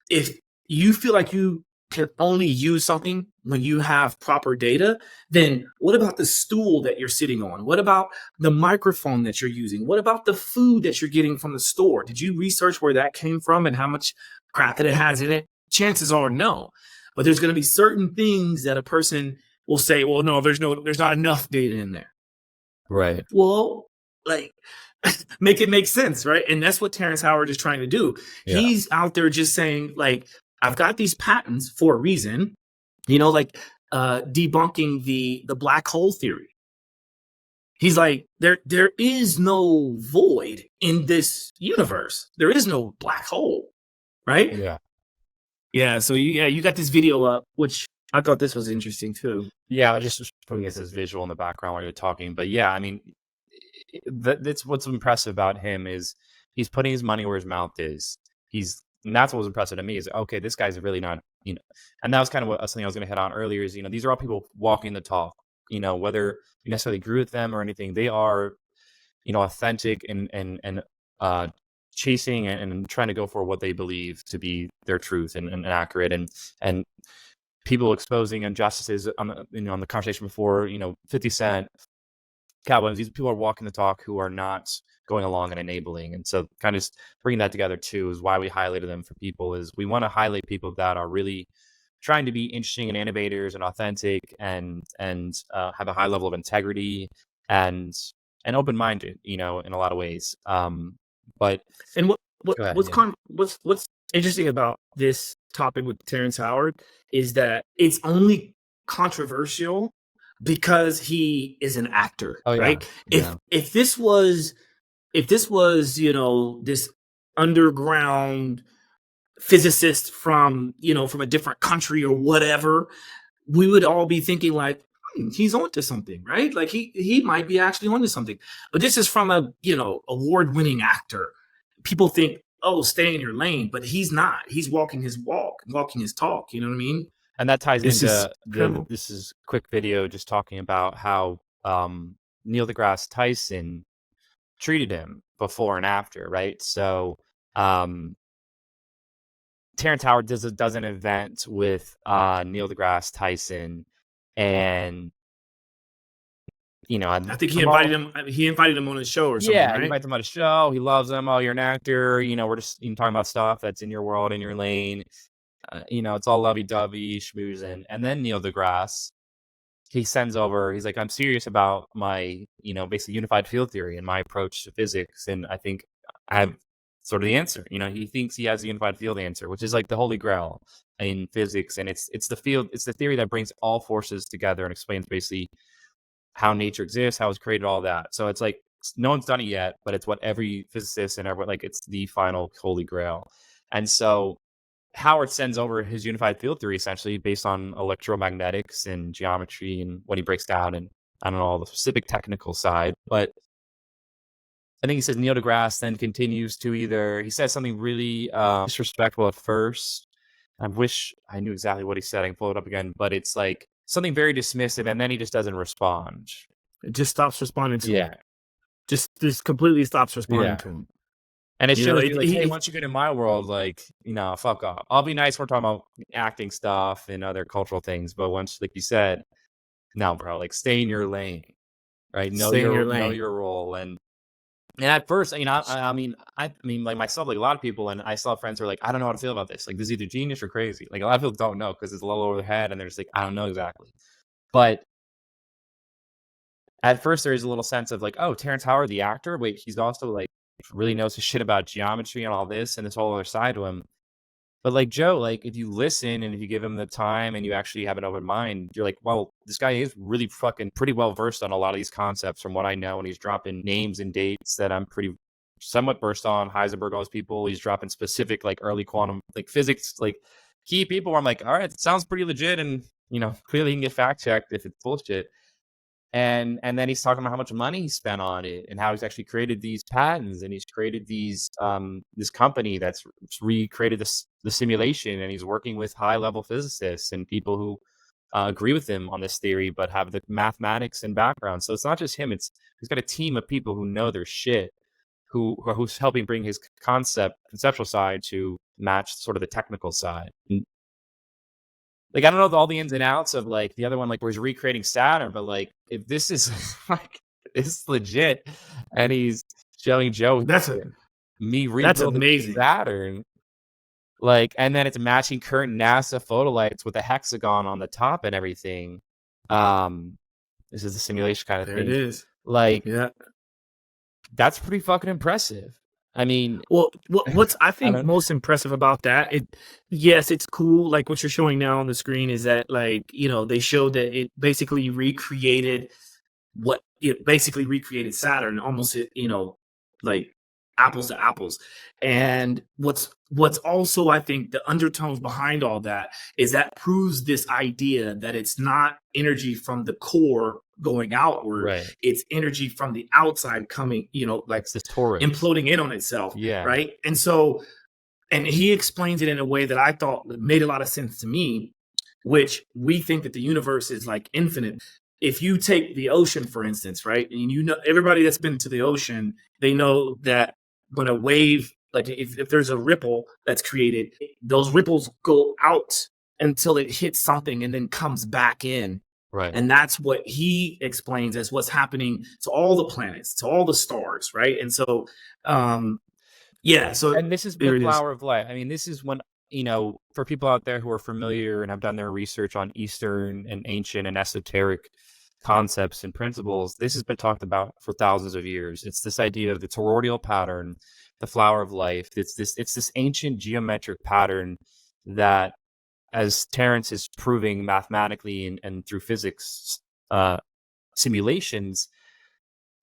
if you feel like you can only use something when you have proper data, then what about the stool that you're sitting on? What about the microphone that you're using? What about the food that you're getting from the store? Did you research where that came from and how much crap that it has in it? Chances are no. But there's going to be certain things that a person will say, well, no, there's not enough data in there. Right. Well, like make it make sense, right? And that's what Terrence Howard is trying to do. Yeah. He's out there just saying, like, I've got these patents for a reason, like debunking the black hole theory. He's like, there is no void in this universe. There is no black hole, right? Yeah. Yeah. So you got this video up, which I thought this was interesting too. Yeah, I just putting this as visual in the background while you're talking. But yeah, I mean, that's what's impressive about him is he's putting his money where his mouth is. And that's what was impressive to me is, okay, this guy's really not, and that was kind of something I was going to hit on earlier is, these are all people walking the talk, whether you necessarily agree with them or anything, they are, authentic and chasing and trying to go for what they believe to be their truth and accurate and people exposing injustices on the conversation before, 50 Cent, Cowboys, these people are walking the talk who are not going along and enabling. And so kind of bringing that together too is why we highlighted them for people is we want to highlight people that are really trying to be interesting and innovators and authentic and have a high level of integrity and open-minded, in a lot of ways. But what's interesting about this topic with Terrence Howard is that it's only controversial because he is an actor, right? Yeah. If this was, this underground physicist from a different country or whatever, we would all be thinking like, he's onto something, right? Like he might be actually onto something. But this is from a, award-winning actor. People think, oh, stay in your lane, but he's not. He's walking his walk, walking his talk. You know what I mean? And that ties This is into incredible. this is a quick video just talking about how Neil deGrasse Tyson treated him before and after, right? So Terrence Howard does an event with Neil deGrasse Tyson, and I think he invited him. He invited him on his show or something. Yeah, right? he invites him on a show. He loves him. Oh, you're an actor. We're just talking about stuff that's in your world, in your lane. It's all lovey-dovey, schmoozing. And then Neil deGrasse, he sends over, he's like, I'm serious about my, basically unified field theory and my approach to physics. And I think I have sort of the answer. He thinks he has the unified field answer, which is like the holy grail in physics. And it's the theory that brings all forces together and explains basically how nature exists, how it's created, all that. So it's like, no one's done it yet, but it's what every physicist and everyone, like, it's the final holy grail. And so Howard sends over his unified field theory essentially based on electromagnetics and geometry and what he breaks down, and I don't know all the specific technical side, but I think he says Neil deGrasse then continues to he says something really disrespectful at first. I wish I knew exactly what he said. I can pull it up again, but it's like something very dismissive, and then he just doesn't respond. It just stops responding to him. Just completely stops responding to him. And it should be like, hey, once you get in my world, like, fuck off. I'll be nice. We're talking about acting stuff and other cultural things. But once, like you said, no, bro, like, stay in your lane, right? Know your role. And at first, I mean, like myself, like a lot of people, and I saw friends who are like, I don't know how to feel about this. Like, this is either genius or crazy. Like, a lot of people don't know because it's a little over their head, and they're just like, I don't know exactly. But at first, there is a little sense of like, oh, Terrence Howard, the actor, wait, he's also like, really knows his shit about geometry and all this and this whole other side to him. But like Joe, like, if you listen and if you give him the time and you actually have an open mind, you're like, well, this guy is really fucking pretty well versed on a lot of these concepts from what I know. And he's dropping names and dates that I'm pretty somewhat versed on. Heisenberg, all those people. He's dropping specific like early quantum like physics, like key people where I'm like, all right, it sounds pretty legit, and clearly he can get fact checked if it's bullshit. And then he's talking about how much money he spent on it and how he's actually created these patents, and he's created these this company that's recreated the simulation, and he's working with high level physicists and people who agree with him on this theory but have the mathematics and background. So it's not just him; he's got a team of people who know their shit, who's helping bring his conceptual side to match sort of the technical side. Like, I don't know all the ins and outs of like the other one, like where he's recreating Saturn, but like if this is like it's legit, and he's showing Joe that's amazing Saturn, like, and then it's matching current NASA photolights with a hexagon on the top and everything. This is the simulation kind of thing. It is like, that's pretty fucking impressive. I mean, well, what's I think most impressive about that, yes, it's cool. Like what you're showing now on the screen is that, like, they showed that it basically recreated Saturn, almost, like apples to apples. And what's also, I think, the undertones behind all that is that proves this idea that it's not energy from the core going outward, right? It's energy from the outside coming, like the torus imploding in on itself, right? And so, and he explains it in a way that I thought made a lot of sense to me, which we think that the universe is like infinite. If you take the ocean, for instance, right, and everybody that's been to the ocean, they know that when a wave, like if there's a ripple that's created, those ripples go out until it hits something and then comes back in. Right. And that's what he explains as what's happening to all the planets, to all the stars, right? And so, and this is the flower of life. I mean, this is when, for people out there who are familiar and have done their research on Eastern and ancient and esoteric concepts and principles, this has been talked about for thousands of years. It's this idea of the toroidal pattern, the flower of life. It's this ancient geometric pattern that, as Terrence is proving mathematically and through physics simulations,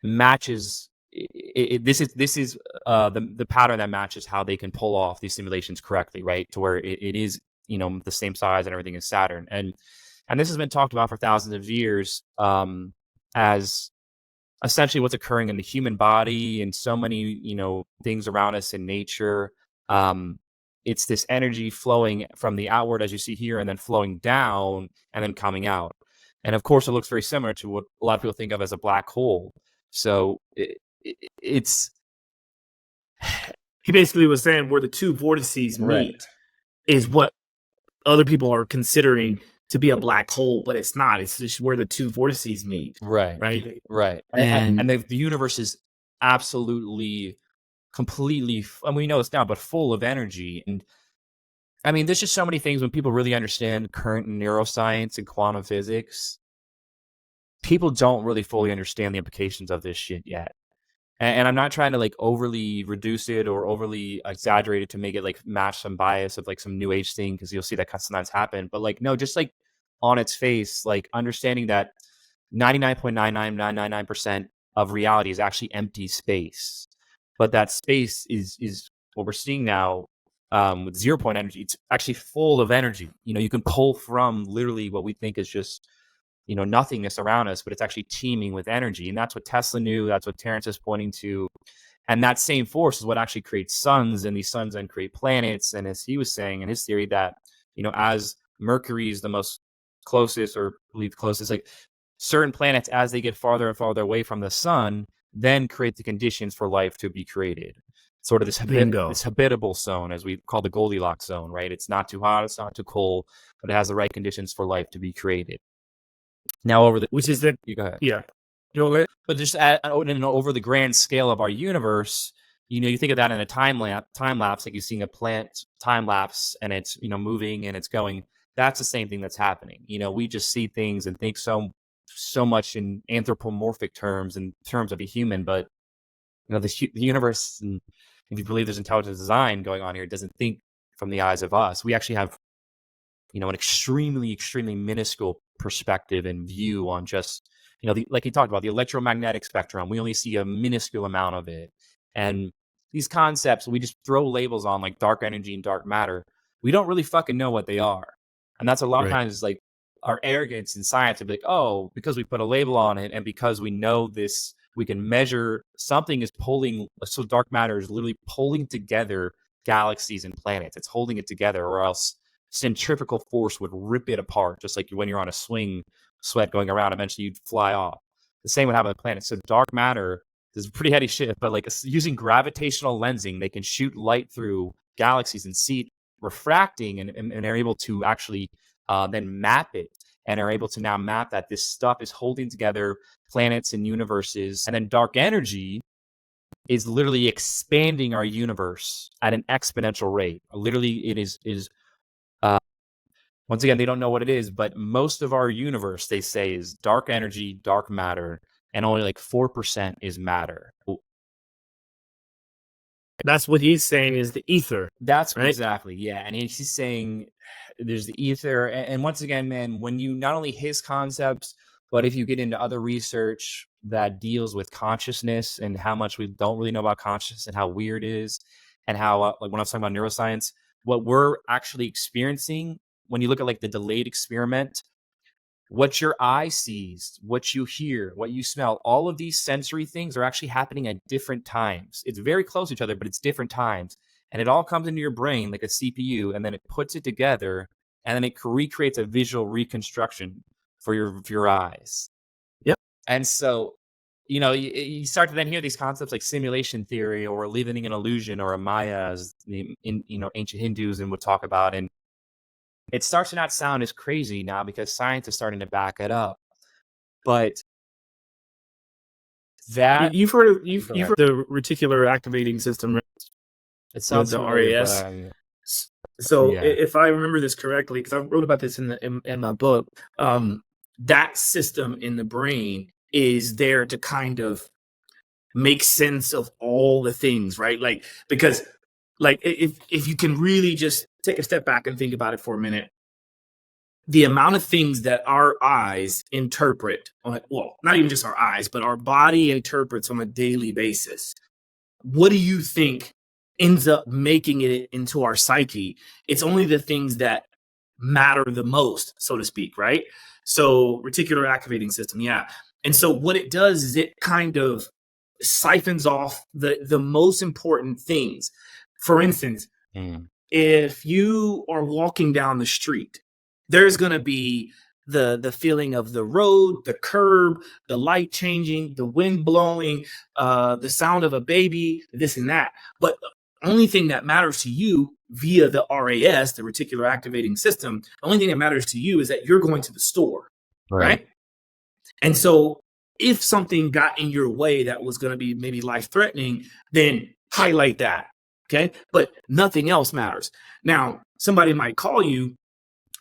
matches. This is the pattern that matches how they can pull off these simulations correctly, right? To where it is the same size and everything as Saturn. And And this has been talked about for thousands of years as essentially what's occurring in the human body and so many, things around us in nature. It's this energy flowing from the outward, as you see here, and then flowing down and then coming out. And of course, it looks very similar to what a lot of people think of as a black hole. So it's... He basically was saying where the two vortices meet is what other people are considering to be a black hole, but it's not. It's just where the two vortices meet. Right. And the universe is absolutely, completely, and we know this now, but full of energy. And I mean, there's just so many things when people really understand current neuroscience and quantum physics. People don't really fully understand the implications of this shit yet. And I'm not trying to like overly reduce it or overly exaggerate it to make it like match some bias of like some new age thing, because you'll see that sometimes happen. But like, no, just like on its face, like understanding that 99.99999% of reality is actually empty space. But that space is what we're seeing now with 0 point energy. It's actually full of energy. You can pull from literally what we think is just nothingness around us, but it's actually teeming with energy. And that's what Tesla knew. That's what Terrence is pointing to. And that same force is what actually creates suns, and these suns then create planets. And as he was saying in his theory that, as Mercury is the most closest, or believe closest, like certain planets, as they get farther and farther away from the sun, then create the conditions for life to be created. Sort of this habitable zone, as we call the Goldilocks zone, right? It's not too hot, it's not too cold, but it has the right conditions for life to be created. Now you go ahead. Yeah. But just over the grand scale of our universe, you think of that in a time lapse, like you're seeing a plant time lapse, and it's moving and it's going. That's the same thing that's happening. We just see things and think so much in anthropomorphic terms, in terms of a human, but the universe, and if you believe there's intelligent design going on here, it doesn't think from the eyes of us. We actually have an extremely, extremely minuscule perspective and view on just, like he talked about, the electromagnetic spectrum. We only see a minuscule amount of it. And these concepts, we just throw labels on, like dark energy and dark matter. We don't really fucking know what they are. And that's a lot of times like our arrogance in science to be like, oh, because we put a label on it and because we know this, we can measure something is pulling. So dark matter is literally pulling together galaxies and planets. It's holding it together, or else centrifugal force would rip it apart, just like when you're on a swing, Swtt going around, eventually you'd fly off. The same would happen with planets. So dark matter is pretty heady shit, but like using gravitational lensing, they can shoot light through galaxies and see it refracting, and are able to actually then map it, and are able to now map that this stuff is holding together planets and universes. And then dark energy is literally expanding our universe at an exponential rate. Literally, it is once again, they don't know what it is, but most of our universe, they say, is dark energy, dark matter, and only like 4% is matter. That's what he's saying is the ether. That's right? Exactly, yeah. And he's saying there's the ether. And once again, man, when you not only his concepts, but if you get into other research that deals with consciousness and how much we don't really know about consciousness and how weird it is, and how, like when I was talking about neuroscience, what we're actually experiencing, when you look at like the delayed experiment, what your eye sees, what you hear, what you smell, all of these sensory things are actually happening at different times. It's very close to each other, but it's different times. And it all comes into your brain like a CPU, and then it puts it together, and then it recreates a visual reconstruction for your eyes. Yep. And so, you start to then hear these concepts like simulation theory, or living in an illusion, or a Maya, as ancient Hindus and would talk about. And it starts to not sound as crazy now because science is starting to back it up. But that you've heard the reticular activating system, right? It sounds the familiar, RAS. But, if I remember this correctly, because I wrote about this in my book, that system in the brain is there to kind of make sense of all the things, right? Like, because like if you can really just take a step back and think about it for a minute, the amount of things that our eyes interpret, well, not even just our eyes, but our body interprets on a daily basis. What do you think ends up making it into our psyche? It's only the things that matter the most, so to speak, right? So reticular activating system, yeah. And so what it does is it kind of siphons off the most important things. For instance, if you are walking down the street, there's going to be the feeling of the road, the curb, the light changing, the wind blowing, the sound of a baby, this and that. But the only thing that matters to you via the RAS, the reticular activating system, the only thing that matters to you is that you're going to the store, right? And so if something got in your way that was going to be maybe life-threatening, then highlight that, okay? But nothing else matters. Now, somebody might call you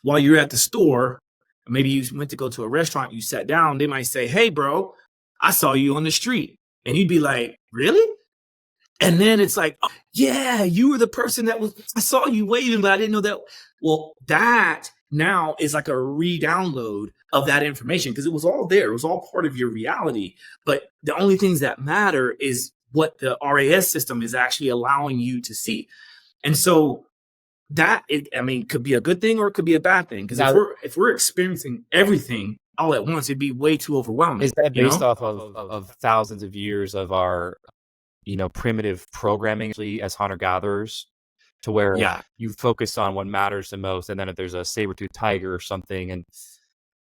while you're at the store. Maybe you went to go to a restaurant, you sat down, they might say, hey, bro, I saw you on the street. And you'd be like, really? And then it's like, oh, yeah, you were the person I saw you waving, but I didn't know that. Well, that now is like a re-download of that information because it was all there. It was all part of your reality. But the only things that matter is what the RAS system is actually allowing you to see. And so that, could be a good thing or it could be a bad thing. Because if we're experiencing everything all at once, it'd be way too overwhelming. Is that based off of thousands of years of our, primitive programming as hunter-gatherers, to where you focus on what matters the most, and then if there's a saber-toothed tiger or something, and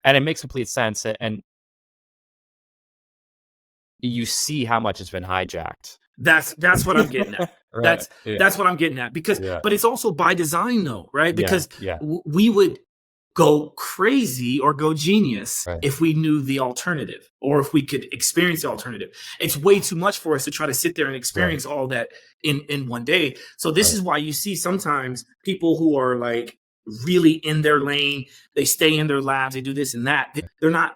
it makes complete sense, and you see how much it's been hijacked. That's what I'm getting at. Right. That's what I'm getting at. Because, but it's also by design, though, right? Because we would go crazy or go genius if we knew the alternative, or if we could experience the alternative. It's way too much for us to try to sit there and experience all that in one day. So this is why you see sometimes people who are like really in their lane, they stay in their labs, they do this and that. They're not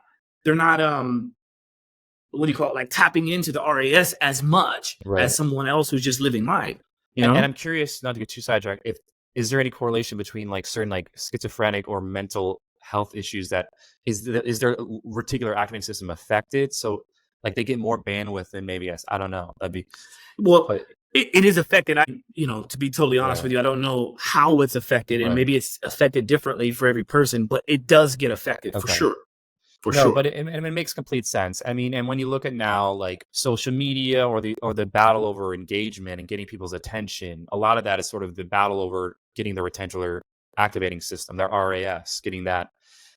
what do you call it? Like tapping into the RAS as much as someone else who's just living life. And I'm curious, not to get too sidetracked, is there any correlation between like certain like schizophrenic or mental health issues that is their reticular activating system affected? So like they get more bandwidth than maybe I don't know. That'd be it is affected. To be totally honest with you, I don't know how it's affected, and maybe it's affected differently for every person, but it does get affected for sure. For sure. But it makes complete sense. I mean, and when you look at now, like social media or the battle over engagement and getting people's attention, a lot of that is sort of the battle over getting the reticular activating system, their RAS, getting that,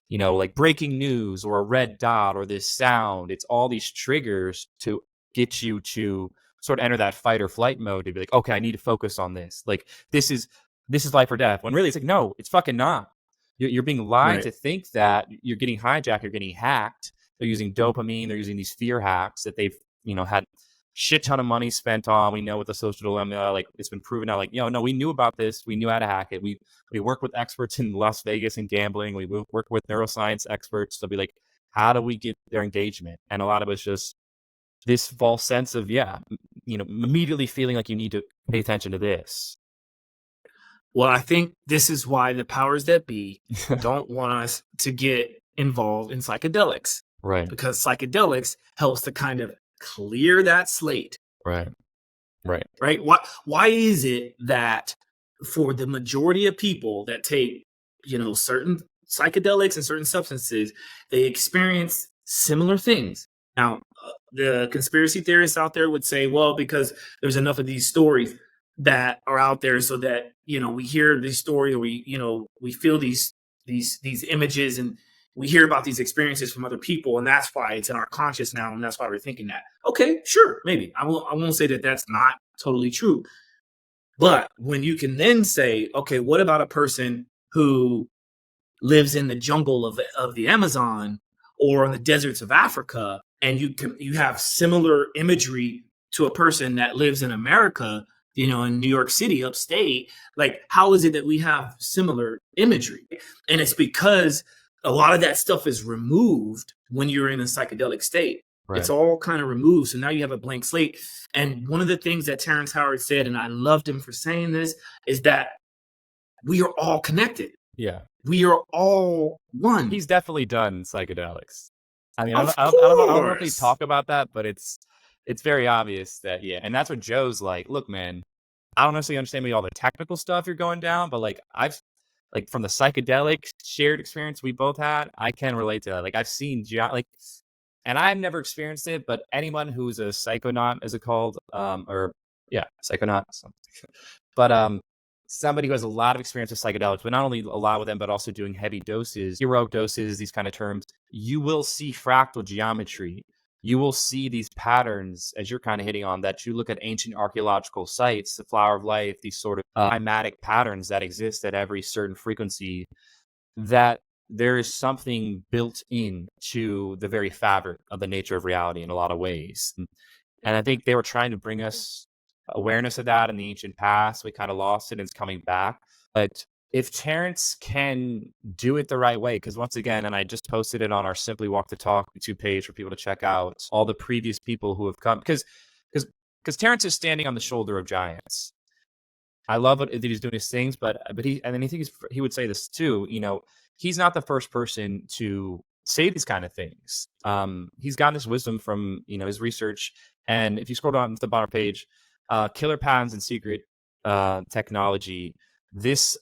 like breaking news or a red dot or this sound. It's all these triggers to get you to sort of enter that fight or flight mode to be like, okay, I need to focus on this. Like this is life or death. When really it's like, no, it's fucking not. You're being lied to think that you're getting hijacked, you're getting hacked. They're using dopamine, they're using these fear hacks that they've, had shit ton of money spent on. We know with the social dilemma, like it's been proven out, like, no, we knew about this. We knew how to hack it. We work with experts in Las Vegas and gambling. We work with neuroscience experts to be like, how do we get their engagement? And a lot of it's just this false sense of, immediately feeling like you need to pay attention to this. Well, I think this is why the powers that be don't want us to get involved in psychedelics. Right. Because psychedelics helps to kind of clear that slate. Right. Why is it that for the majority of people that take, certain psychedelics and certain substances, they experience similar things? Now, the conspiracy theorists out there would say, well, because there's enough of these stories that are out there so that, we hear these stories, or we feel these images, and we hear about these experiences from other people, and that's why it's in our conscious now, and that's why we're thinking that. Okay, sure, maybe. I won't say that that's not totally true. But when you can then say, okay, what about a person who lives in the jungle of the Amazon or in the deserts of Africa, and you have similar imagery to a person that lives in America, in New York City, upstate, like, how is it that we have similar imagery? And it's because a lot of that stuff is removed when you're in a psychedelic state. Right. It's all kind of removed. So now you have a blank slate. And one of the things that Terrence Howard said, and I loved him for saying this, is that we are all connected. Yeah. We are all one. He's definitely done psychedelics. I mean, I don't know if we talk about that, but it's very obvious that, and that's what Joe's like, look, man, I don't necessarily understand maybe all the technical stuff you're going down, but like I've like from the psychedelic shared experience we both had, I can relate to that. Like I've seen and I've never experienced it, but anyone who's a psychonaut, as it called, or yeah, psychonaut, but somebody who has a lot of experience with psychedelics, but not only a lot with them, but also doing heavy doses, heroic doses, these kind of terms, you will see fractal geometry. You will see these patterns, as you're kind of hitting on, that you look at ancient archaeological sites, the flower of life, these sort of climatic patterns that exist at every certain frequency, that there is something built in to the very fabric of the nature of reality in a lot of ways. And I think they were trying to bring us awareness of that in the ancient past. We kind of lost it and it's coming back. But if Terrence can do it the right way, because once again, and I just posted it on our Simply Walk the Talk YouTube page for people to check out all the previous people who have come, because Terrence is standing on the shoulder of giants. I love it that he's doing his things, but he, and then he would say this too, you know, he's not the first person to say these kind of things. He's gotten this wisdom from, you know, his research. And if you scroll down to the bottom page, Killer Patterns and Secret Technology, this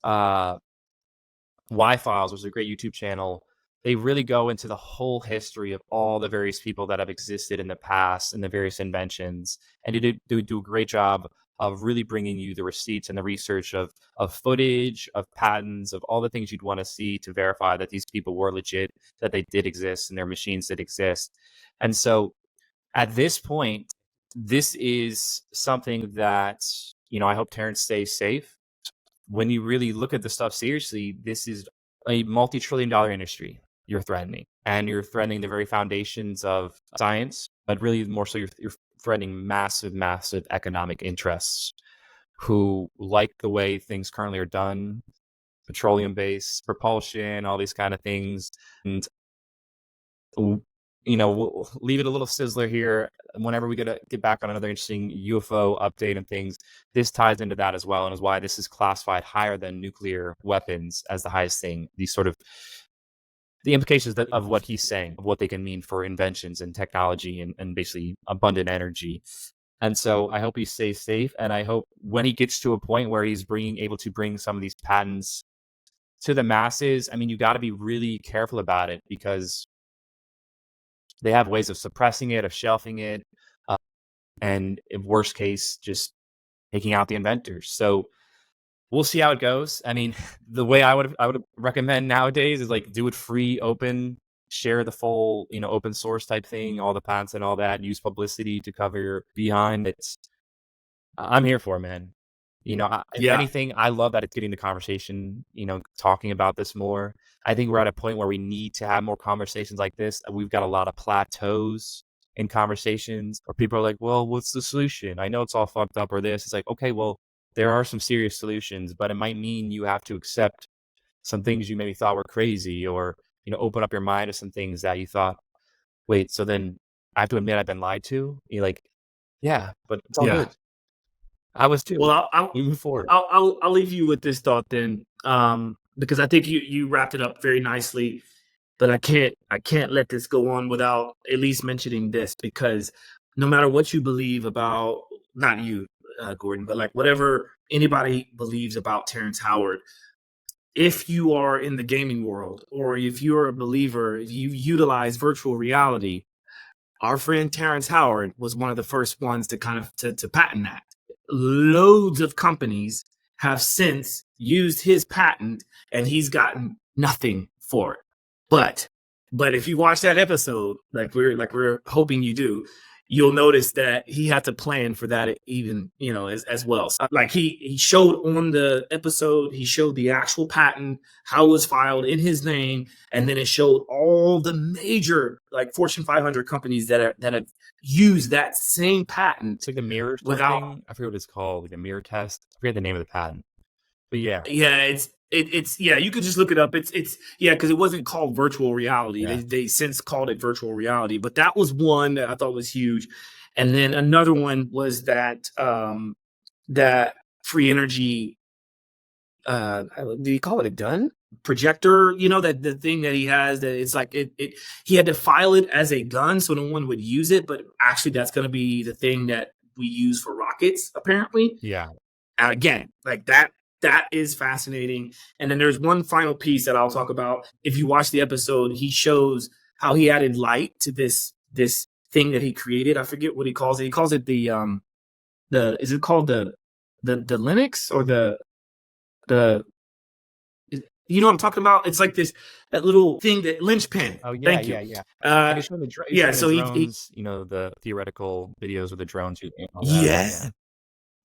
Y-Files, which is a great YouTube channel, they really go into the whole history of all the various people that have existed in the past and the various inventions. And they do a great job of really bringing you the receipts and the research of footage, of patents, of all the things you'd want to see to verify that these people were legit, that they did exist and their machines did exist. And so at this point, this is something that, you know, I hope Terrence stays safe. When you really look at the stuff seriously, this is a multi-trillion-dollar industry you're threatening. And you're threatening the very foundations of science, but really more so you're threatening massive, massive economic interests who like the way things currently are done, petroleum-based propulsion, all these kind of things. And, you know, we'll leave it a little sizzler here. Whenever we get back on another interesting UFO update and things, this ties into that as well, and is why this is classified higher than nuclear weapons as the highest thing. These sort of the implications of what he's saying, of what they can mean for inventions and technology and basically abundant energy. And so I hope he stays safe, and I hope when he gets to a point where he's able to bring some of these patents to the masses, I mean, you got to be really careful about it, because they have ways of suppressing it, of shelving it, and in worst case, just taking out the inventors. So we'll see how it goes. I mean, the way I would recommend nowadays is like do it free, open, share the full, you know, open source type thing, all the patents and all that. Use publicity to cover behind it. I'm here for it, man. You know, if anything, I love that it's getting the conversation, you know, talking about this more. I think we're at a point where we need to have more conversations like this. We've got a lot of plateaus in conversations where people are like, well, what's the solution? I know it's all fucked up or this. It's like, okay, well, there are some serious solutions, but it might mean you have to accept some things you maybe thought were crazy, or, you know, open up your mind to some things that you thought, wait, so then I have to admit I've been lied to. You're like, yeah, but it's all good. I was too. Well, we move forward. I'll leave you with this thought then, because I think you wrapped it up very nicely. But I can't let this go on without at least mentioning this, because no matter what you believe about, not you, Gordon, but like whatever anybody believes about Terrence Howard, if you are in the gaming world, or if you're a believer, you utilize virtual reality. Our friend Terrence Howard was one of the first ones to kind of to patent that. Loads of companies have since used his patent, and he's gotten nothing for it. But if you watch that episode, like we're hoping you do, you'll notice that he had to plan for that, even, you know, as well. So, like he showed on the episode, he showed the actual patent, how it was filed in his name, and then it showed all the major like Fortune 500 companies that have used that same patent. It's like the mirror thing. I forget what it's called, like a mirror test. I forget the name of the patent. But yeah, it's you could just look it up. It's because it wasn't called virtual reality. Yeah. They since called it virtual reality, but that was one that I thought was huge. And then another one was that that free energy. Do you call it a gun projector? You know, that the thing that he has, that it's like he had to file it as a gun so no one would use it, but actually that's going to be the thing that we use for rockets, apparently. Yeah. Again, like that. that is fascinating. And then there's one final piece that I'll talk about. If you watch the episode, he shows how he added light to this thing that he created. I forget what he calls it. He calls it the is it called the Linux or the you know what I'm talking about? It's like that little thing, that linchpin. Oh yeah, Thank you. yeah. Yeah, so he drones, the theoretical videos of the drones. yeah,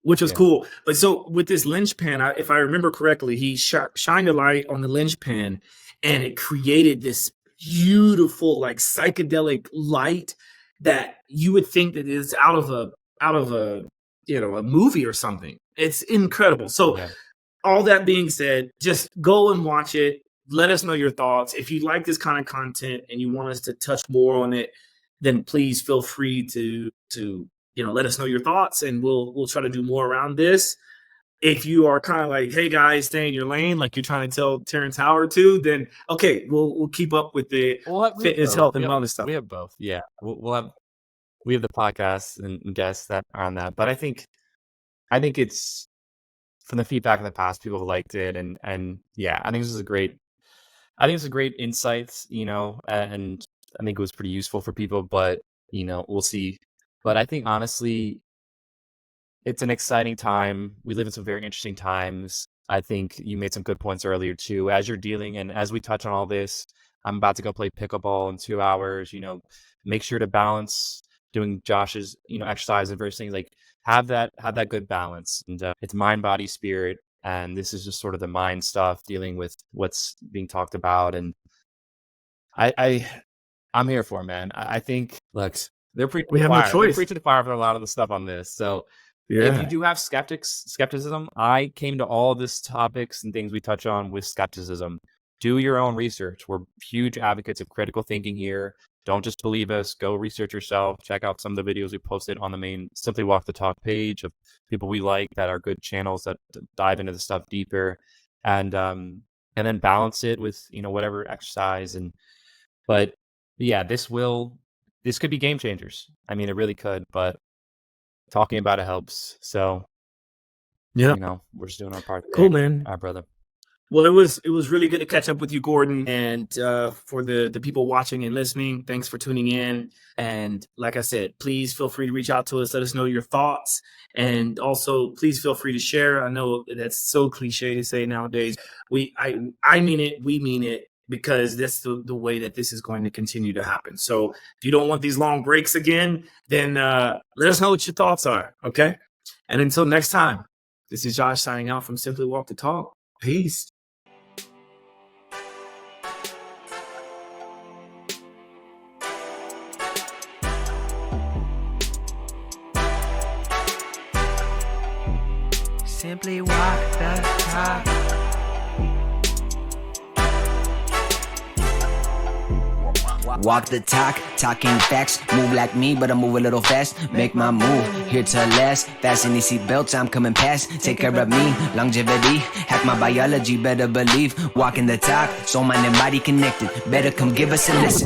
which was cool. But so with this linchpin, if I remember correctly, he shined a light on the linchpin, and it created this beautiful, like, psychedelic light that you would think that is out of a a movie or something. It's incredible. So all that being said, just go and watch it. Let us know your thoughts. If you like this kind of content and you want us to touch more on it, then please feel free to let us know your thoughts, and we'll try to do more around this. If you are kind of like, hey guys, stay in your lane, like you're trying to tell Terrence Howard to, then okay, we'll keep up with the fitness, health, and wellness stuff. We have both. Yeah, we have the podcasts and guests that are on that. But I think it's, from the feedback in the past, people liked it, and yeah, I think this is a great insights, and I think it was pretty useful for people. But we'll see. But I think honestly, it's an exciting time. We live in some very interesting times. I think you made some good points earlier too. As you're dealing, and as we touch on all this, I'm about to go play pickleball in 2 hours. Make sure to balance doing Josh's, exercise and various things. Like, have that good balance. And it's mind, body, spirit. And this is just sort of the mind stuff, dealing with what's being talked about. And I'm here for it, man. I think, look, they're preaching the fire. They're preaching the fire for a lot of the stuff on this. So if you do have skepticism, I came to all these topics and things we touch on with skepticism. Do your own research. We're huge advocates of critical thinking here. Don't just believe us. Go research yourself. Check out some of the videos we posted on the main Simply Walk the Talk page of people we like that are good channels that dive into the stuff deeper, and then balance it with whatever exercise. But yeah, this could be game changers. I mean, it really could. But talking about it helps. So yeah, we're just doing our part. Cool, man. Our brother. Well, it was really good to catch up with you, Gordon. And for the people watching and listening, thanks for tuning in. And like I said, please feel free to reach out to us. Let us know your thoughts. And also, please feel free to share. I know that's so cliche to say nowadays. I mean it. We mean it, because that's the way that this is going to continue to happen. So if you don't want these long breaks again, then let us know what your thoughts are. Okay. And until next time, this is Josh signing out from Simply Walk the Talk. Peace. Simply walk the talk. Walk the talk, talking facts. Move like me, but I move a little fast. Make my move, here to last. Fasten these seatbelts, I'm coming past. Take care of me, longevity. Hack my biology, better believe. Walking the talk, soul, mind, and body connected. Better come give us a listen.